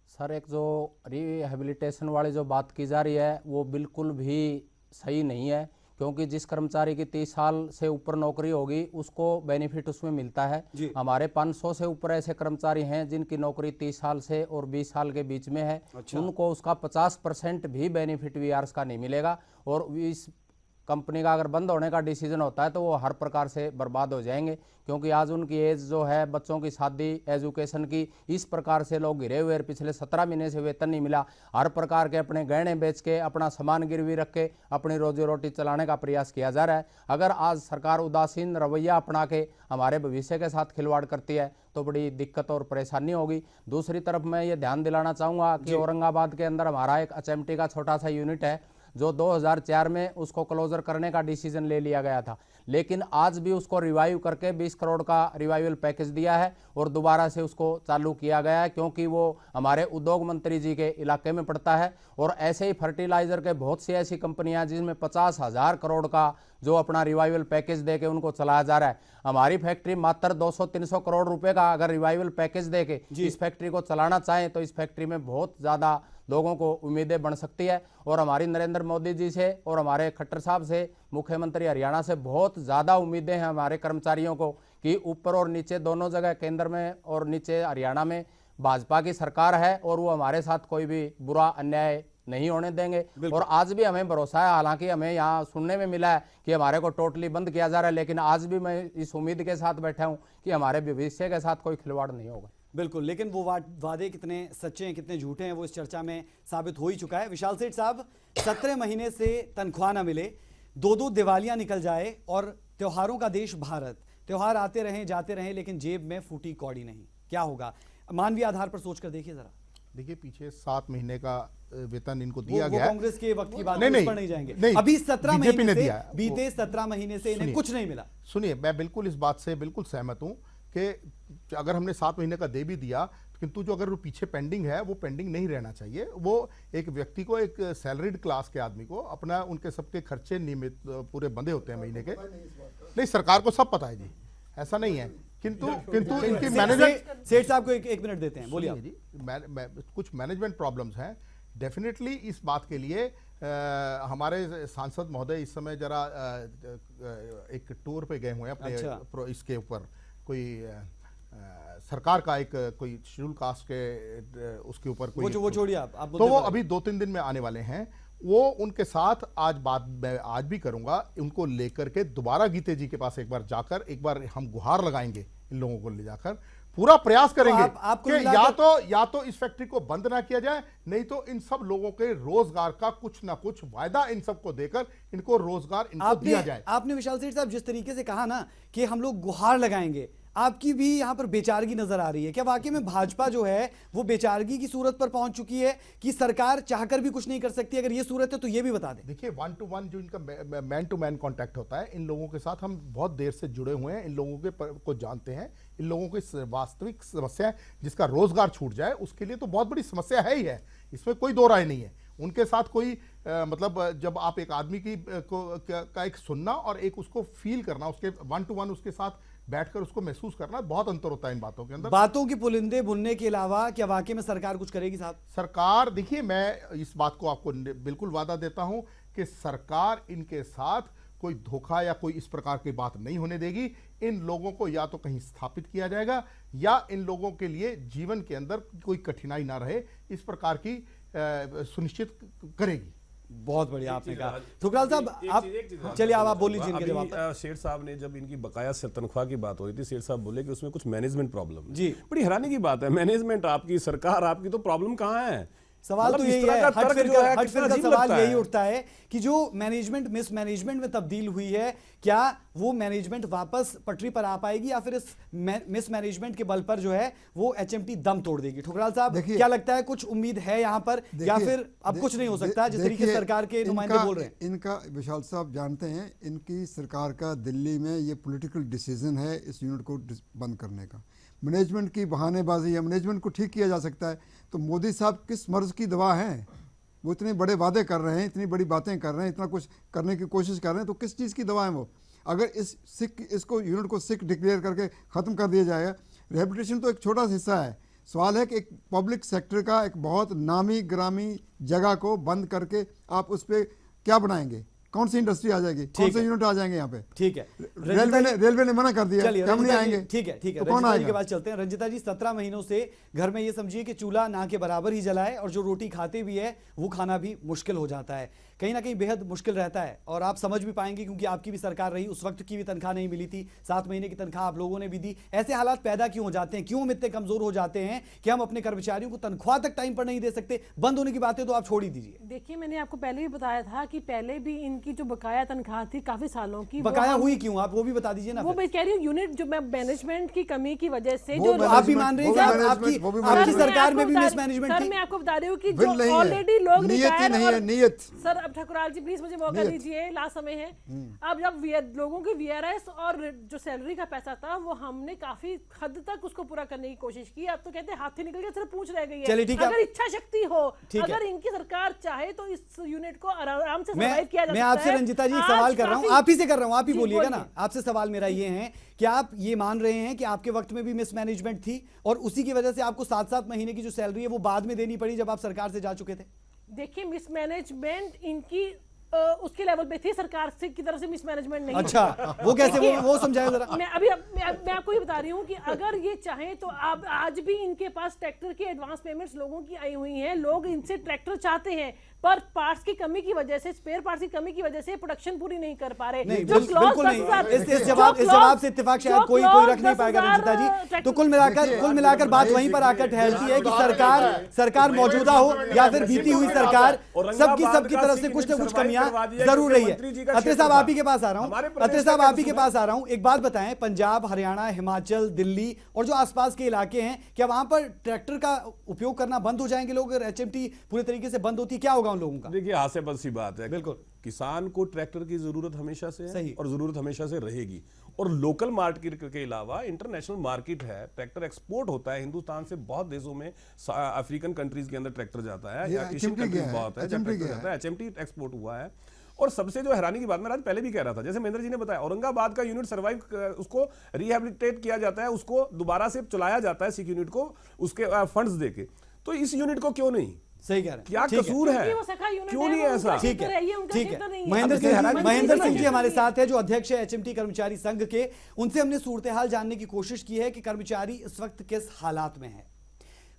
सर, एक जो रिहेबिलिटेशन वाली जो बात की जा रही है वो बिल्कुल भी सही नहीं है, क्योंकि जिस कर्मचारी की 30 साल से ऊपर नौकरी होगी उसको बेनिफिट उसमें मिलता है। हमारे 500 से ऊपर ऐसे कर्मचारी हैं जिनकी नौकरी 30 साल से और 20 साल के बीच में है। उनको उसका 50% भी बेनिफिट वीआरएस का नहीं मिलेगा, और इस कंपनी का अगर बंद होने का डिसीजन होता है तो वो हर प्रकार से बर्बाद हो जाएंगे, क्योंकि आज उनकी एज जो है, बच्चों की शादी, एजुकेशन की, इस प्रकार से लोग घिरे हुए। पिछले 17 महीने से वेतन नहीं मिला, हर प्रकार के अपने गहने बेच के, अपना सामान गिरवी रख के अपनी रोजी रोटी चलाने का प्रयास किया जा रहा है। अगर आज सरकार उदासीन रवैया अपना के हमारे भविष्य के साथ खिलवाड़ करती है तो बड़ी दिक्कत और परेशानी होगी। दूसरी तरफ मैं ये ध्यान दिलाना चाहूँगा कि औरंगाबाद के अंदर हमारा एक एचएमटी का छोटा सा यूनिट है जो 2004 में उसको क्लोजर करने का डिसीजन ले लिया गया था, लेकिन आज भी उसको रिवाइव करके 20 करोड़ का रिवाइवल पैकेज दिया है और दोबारा से उसको चालू किया गया है, क्योंकि वो हमारे उद्योग मंत्री जी के इलाके में पड़ता है। और ऐसे ही फर्टिलाइजर के बहुत सी ऐसी कंपनियां जिसमें 50,000 करोड़ का जो अपना रिवाइवल पैकेज दे के उनको चलाया जा रहा है। हमारी फैक्ट्री मात्र 200-300 करोड़ रुपए का अगर रिवाइवल पैकेज दे के इस फैक्ट्री को चलाना चाहें तो इस फैक्ट्री में बहुत ज़्यादा लोगों को उम्मीदें बन सकती है। और हमारी नरेंद्र मोदी जी से और हमारे खट्टर साहब से, मुख्यमंत्री हरियाणा से बहुत ज़्यादा उम्मीदें हैं हमारे कर्मचारियों को कि ऊपर और नीचे दोनों जगह, केंद्र में और नीचे हरियाणा में भाजपा की सरकार है और वो हमारे साथ कोई भी बुरा अन्याय नहीं होने देंगे। और आज भी हमें भरोसा है, हालांकि हमें यहाँ सुनने में मिला है कि हमारे को टोटली बंद किया जा रहा है, लेकिन आज भी मैं इस उम्मीद के साथ बैठा हूँ कि हमारे भविष्य के साथ कोई खिलवाड़ नहीं होगा। बिल्कुल, लेकिन वो वादे कितने सच्चे हैं कितने झूठे हैं वो इस चर्चा में साबित हो ही चुका है। विशाल सेठ साहब, 17 महीने से तनख्वाह ना मिले, 2-2 दिवालियां निकल जाए और त्योहारों का देश भारत, त्योहार आते रहें जाते रहें लेकिन जेब में फूटी कौड़ी नहीं, क्या होगा? मानवीय आधार पर सोचकर देखिए जरा। देखिए, पीछे 7 महीने का वेतन इनको दिया गया। कांग्रेस के वक्त की बात नहीं, पर नहीं जाएंगे। नहीं, अभी 17 बीजेपी महीने ने से दिया। बीते 17 महीने से इन्हें कुछ नहीं मिला। सुनिए, मैं बिल्कुल इस बात से बिल्कुल सहमत हूं कि अगर हमने 7 महीने का दे भी दिया, किंतु जो अगर वो पीछे पेंडिंग है वो पेंडिंग नहीं रहना चाहिए। वो एक व्यक्ति को, एक सैलरीड क्लास के आदमी को अपना, उनके सबके खर्चे नियमित पूरे बंधे होते हैं महीने के। नहीं, सरकार को सब पता है जी, ऐसा नहीं है, किंतु इनकी मैनेजमेंट। सेठ साहब को एक मिनट देते हैं, बोलिए जी। कुछ मैनेजमेंट प्रॉब्लम्स हैं डेफिनेटली। इस बात के लिए हमारे सांसद महोदय इस समय जरा एक टूर पे गए हुए हैं अपने इसके ऊपर, कोई सरकार का एक कोई शेड्यूल कास्ट के उसके ऊपर कोई, वो छोड़िए आप तो वो अभी 2-3 दिन में आने वाले हैं। वो उनके साथ आज बात मैं आज भी करूंगा, उनको लेकर के दोबारा गीते जी के पास एक बार जाकर एक बार हम गुहार लगाएंगे, इन लोगों को ले जाकर पूरा प्रयास करेंगे कि या तो इस फैक्ट्री को बंद ना किया जाए, नहीं तो इन सब लोगों के रोजगार का कुछ ना कुछ वायदा इन सबको देकर इनको रोजगार इनको दिया जाए। आपने विशाल सेठ साहब जिस तरीके से कहा ना कि हम लोग गुहार लगाएंगे, आपकी भी यहां पर बेचारगी नजर आ रही है। क्या वाकई में भाजपा जो है वो बेचारगी की सूरत पर पहुंच चुकी है कि सरकार चाहकर भी कुछ नहीं कर सकती? अगर ये सूरत है तो ये भी बता दें। देखिए, 1-to-1 जो इनका मैन टू मैन कांटेक्ट होता है, इन लोगों के साथ हम बहुत देर से जुड़े हुए हैं, इन लोगों के को जानते हैं। इन लोगों की वास्तविक समस्या, जिसका रोजगार छूट जाए, उसके लिए तो बहुत बड़ी समस्या है ही है, इसमें कोई दो राय नहीं है। उनके साथ कोई मतलब जब आप एक आदमी की का एक सुनना और एक उसको फील करना, उसके 1-to-1 उसके साथ बैठकर उसको महसूस करना, बहुत अंतर होता है इन बातों के अंदर। बातों की पुलिंदे बुनने के अलावा क्या वाकई में सरकार कुछ करेगी साहब? सरकार, देखिए, मैं इस बात को आपको बिल्कुल वादा देता हूं कि सरकार इनके साथ कोई धोखा या कोई इस प्रकार की बात नहीं होने देगी। इन लोगों को या तो कहीं स्थापित किया जाएगा या इन लोगों के लिए जीवन के अंदर कोई कठिनाई ना रहे, इस प्रकार की सुनिश्चित करेगी। बहुत बढ़िया आपने कहा। ठुकराल साहब, आप चलिए, आप बोल लीजिए इनके जवाब। शेठ साहब ने जब इनकी बकाया से तनख्वाह की बात हो रही थी, शेठ साहब बोले कि उसमें कुछ मैनेजमेंट प्रॉब्लम है। जी, बड़ी हैरानी की बात है, मैनेजमेंट आपकी, सरकार आपकी, तो प्रॉब्लम कहाँ है? सवाल तो यही है, हट फिर का सवाल यही उठता है कि जो मैनेजमेंट मिसमैनेजमेंट में तब्दील हुई है, क्या वो मैनेजमेंट वापस पटरी पर आ पाएगी या फिर इस मिसमैनेजमेंट के बल पर जो है वो एचएमटी दम तोड़ देगी? ठुकराल साहब, क्या लगता है, कुछ उम्मीद है यहाँ पर या फिर अब कुछ नहीं हो सकता जिस तरीके से सरकार के नुमाइंदे बोल रहे हैं? इनका, विशाल साहब जानते हैं, इनकी सरकार का दिल्ली में ये पॉलिटिकल डिसीजन है इस यूनिट को बंद करने का। मैनेजमेंट की बहानेबाजी है, मैनेजमेंट को ठीक किया जा सकता है। तो मोदी साहब किस मर्ज की दवा हैं? वो इतने बड़े वादे कर रहे हैं, इतनी बड़ी बातें कर रहे हैं, इतना कुछ करने की कोशिश कर रहे हैं, तो किस चीज़ की दवा है वो? अगर इसको यूनिट को सिक डिक्लेयर करके ख़त्म कर दिया जाएगा, रिहेबिलिटेशन तो एक छोटा सा हिस्सा है। सवाल है कि एक पब्लिक सेक्टर का एक बहुत नामी ग्रामी जगह को बंद करके आप उस पर क्या बनाएंगे? कौन सी इंडस्ट्री आ जाएगी? कौन से यूनिट आ जाएंगे यहाँ पे? ठीक है, रेलवे ने मना कर दिया, हम नहीं आएंगे। ठीक है, तो कौन आएगा? के बाद चलते हैं। रंजिता जी, 17 महीनों से घर में ये समझिए कि चूल्हा ना के बराबर ही जला है और जो रोटी खाते भी है वो खाना भी मुश्किल हो जाता है, कहीं ना कहीं बेहद मुश्किल रहता है। और आप समझ भी पाएंगे क्योंकि आपकी भी सरकार रही, उस वक्त की भी तनख्वाह नहीं मिली थी, 7 महीने की तनख्वाह आप लोगों ने भी दी। ऐसे हालात पैदा क्यों हो जाते हैं? क्यों हम इतने कमजोर हो जाते हैं कि हम अपने कर्मचारियों को तनख्वाह तक टाइम पर नहीं दे सकते? बंद होने की बातें तो आप छोड़ ही दीजिए। देखिए, मैंने आपको पहले भी बताया था कि पहले भी इनकी जो बकाया तनख्वाह थी काफी सालों की, बकाया हुई क्यों, आप वो भी बता दीजिए ना। वो मैं कह रही हूँ, यूनिट जो मैनेजमेंट की कमी की वजह से, जो आप भी मान रहे हैं आपकी सरकार में भी मिसमैनेजमेंट थी। सर, मैं आपको बता रही हूँ कि जो ऑलरेडी लोग नियत। सर, अब ठकुराल जी प्लीज मुझे मौका दीजिए, लास्ट समय है। अब जब लोगों की वीआरएस और जो सैलरी का पैसा था वो हमने काफी हद तक उसको पूरा करने की कोशिश की। अब तो कहते हैं हाथी निकल गया, सिर्फ पूंछ रह गई है। अगर इच्छा शक्ति हो, अगर इनकी सरकार चाहे तो इस यूनिट को आराम से सर्वाइव किया जा सकता है। मैं आपसे रंजिता जी एक सवाल कर रहा हूं, आप ही से कर रहा हूं, आप ही बोलिएगा ना। आपसे सवाल मेरा ये है कि आप ये मान रहे हैं कि आपके वक्त में भी मिसमैनेजमेंट थी और उसी की वजह से आपको 7-7 महीने की जो सैलरी है वो बाद में देनी पड़ी जब आप सरकार से जा चुके थे? देखिए, मिसमैनेजमेंट इनकी उसके लेवल पे थी, सरकार से की तरफ से मिसमैनेजमेंट नहीं। अच्छा, वो कैसे, वो समझाया जरा। मैं आपको ये बता रही हूँ कि अगर ये चाहें तो आप आज भी इनके पास ट्रैक्टर की एडवांस पेमेंट्स लोगों की आई हुई हैं, लोग इनसे ट्रैक्टर चाहते हैं, पर पार्ट्स की कमी की वजह से, स्पेयर पार्ट्स की कमी की वजह से प्रोडक्शन पूरी नहीं कर पा रहे। बिल्कुल नहीं। इस जवाब से इत्तेफाक शायद कोई रख नहीं पाएगा रंजिता जी। तो कुल मिलाकर बात वहीं पर आकर ठहरती है कि सरकार मौजूदा हो या फिर बीती हुई सरकार, सबकी तरफ से कुछ न कुछ कमियां जरूर रही है। अत्रे साहब आप ही के पास आ रहा हूं, एक बात बताएं, पंजाब, हरियाणा, हिमाचल, दिल्ली और जो आसपास के इलाके हैं, क्या वहां पर ट्रैक्टर का उपयोग करना बंद हो जाएंगे लोग? एचएमटी पूरे तरीके से बंद होती, क्या होगा उन लोगों का? देखिए, हास्य बस सी बात है, बिल्कुल किसान को ट्रैक्टर की जरूरत हमेशा से है सही। और जरूरत हमेशा से रहेगी। और लोकल मार्केट के अलावा इंटरनेशनल मार्केट है, ट्रैक्टर एक्सपोर्ट होता है हिंदुस्तान से बहुत देशों में, अफ्रीकन कंट्रीज के अंदर ट्रैक्टर जाता है, या एशियन कंट्रीज बहुत है, ट्रैक्टर जाता है, एचएमटी एक्सपोर्ट हुआ है। और सबसे जो हैरानी की बात, मैं आज पहले भी कह रहा था, जैसे महेंद्र जी ने बताया, औरंगाबाद का यूनिट सर्वाइव, उसको रिहैबिलिटेट किया जाता है, उसको दोबारा से चलाया जाता है सिक यूनिट को, उसके फंड्स देके। तो इस यूनिट को क्यों नहीं? सही कह रहे हैं, क्या कसूर है, क्यों नहीं ऐसा? ठीक है। महेंद्र सिंह जी हमारे साथ है, जो अध्यक्ष है एचएमटी कर्मचारी संघ के। उनसे हमने सूरत हाल जानने की कोशिश की है कि कर्मचारी इस वक्त किस हालात में है।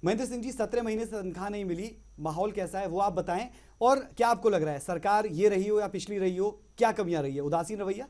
महेंद्र सिंह जी, 17 महीने से तनख्वाह नहीं मिली, माहौल कैसा है वो आप बताएं, और क्या आपको लग रहा है सरकार ये रही हो या पिछली रही हो, क्या कमियां रही है? उदासीन रवैया?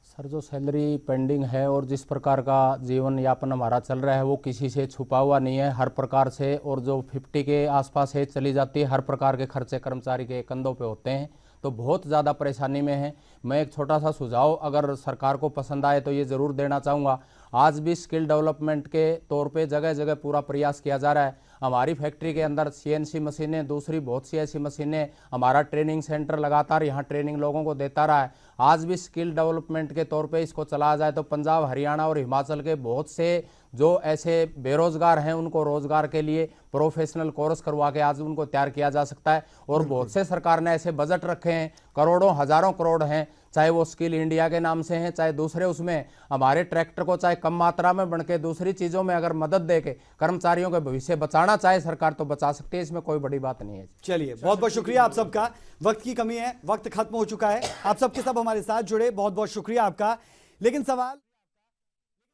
सर, जो सैलरी पेंडिंग है और जिस प्रकार का जीवन यापन हमारा चल रहा है वो किसी से छुपा हुआ नहीं है, हर प्रकार से। और जो 50 के आसपास है चली जाती है, हर प्रकार के खर्चे कर्मचारी के कंधों पे होते हैं, तो बहुत ज़्यादा परेशानी में है। मैं एक छोटा सा सुझाव अगर सरकार को पसंद आए तो ये ज़रूर देना चाहूँगा। आज भी स्किल डेवलपमेंट के तौर पे जगह जगह पूरा प्रयास किया जा रहा है। हमारी फैक्ट्री के अंदर सीएनसी मशीनें, दूसरी बहुत सी ऐसी मशीनें, हमारा ट्रेनिंग सेंटर लगातार यहाँ ट्रेनिंग लोगों को देता रहा है। आज भी स्किल डेवलपमेंट के तौर पे इसको चलाया जाए तो पंजाब, हरियाणा और हिमाचल के बहुत से जो ऐसे बेरोजगार हैं उनको रोजगार के लिए प्रोफेशनल कोर्स करवा के आज उनको तैयार किया जा सकता है। और बहुत से सरकार ने ऐसे बजट रखे हैं, करोड़ों हजारों करोड़ हैं, चाहे वो स्किल इंडिया के नाम से हैं, चाहे दूसरे उसमें। हमारे ट्रैक्टर को चाहे कम मात्रा में बन के दूसरी चीज़ों में अगर मदद दे के कर्मचारियों के भविष्य बचाना चाहे सरकार तो बचा सकती है, इसमें कोई बड़ी बात नहीं है। चलिए, बहुत बहुत शुक्रिया आप सबका। वक्त की कमी है, वक्त खत्म हो चुका है, आप सबके सब हमारे साथ जुड़े, बहुत बहुत शुक्रिया आपका। लेकिन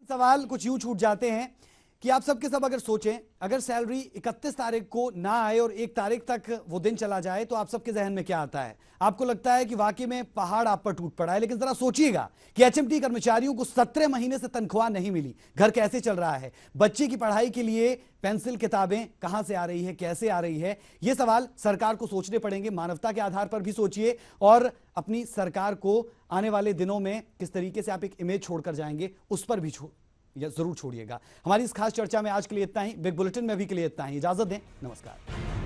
सवाल कुछ यूं छूट जाते हैं कि आप सबके सब अगर सोचें, अगर सैलरी 31 तारीख को ना आए और 1 तारीख तक वो दिन चला जाए तो आप सबके जहन में क्या आता है? आपको लगता है कि वाकई में पहाड़ आप पर टूट पड़ा है। लेकिन जरा सोचिएगा कि एचएमटी कर्मचारियों को 17 महीने से तनख्वाह नहीं मिली, घर कैसे चल रहा है, बच्चे की पढ़ाई के लिए पेंसिल किताबें कहां से आ रही है, कैसे आ रही है, ये सवाल सरकार को सोचने पड़ेंगे। मानवता के आधार पर भी सोचिए और अपनी सरकार को आने वाले दिनों में किस तरीके से आप एक इमेज छोड़कर जाएंगे उस पर भी जरूर छोड़िएगा। हमारी इस खास चर्चा में आज के लिए इतना ही, बिग बुलेटिन में भी के लिए इतना ही। इजाजत दें, नमस्कार।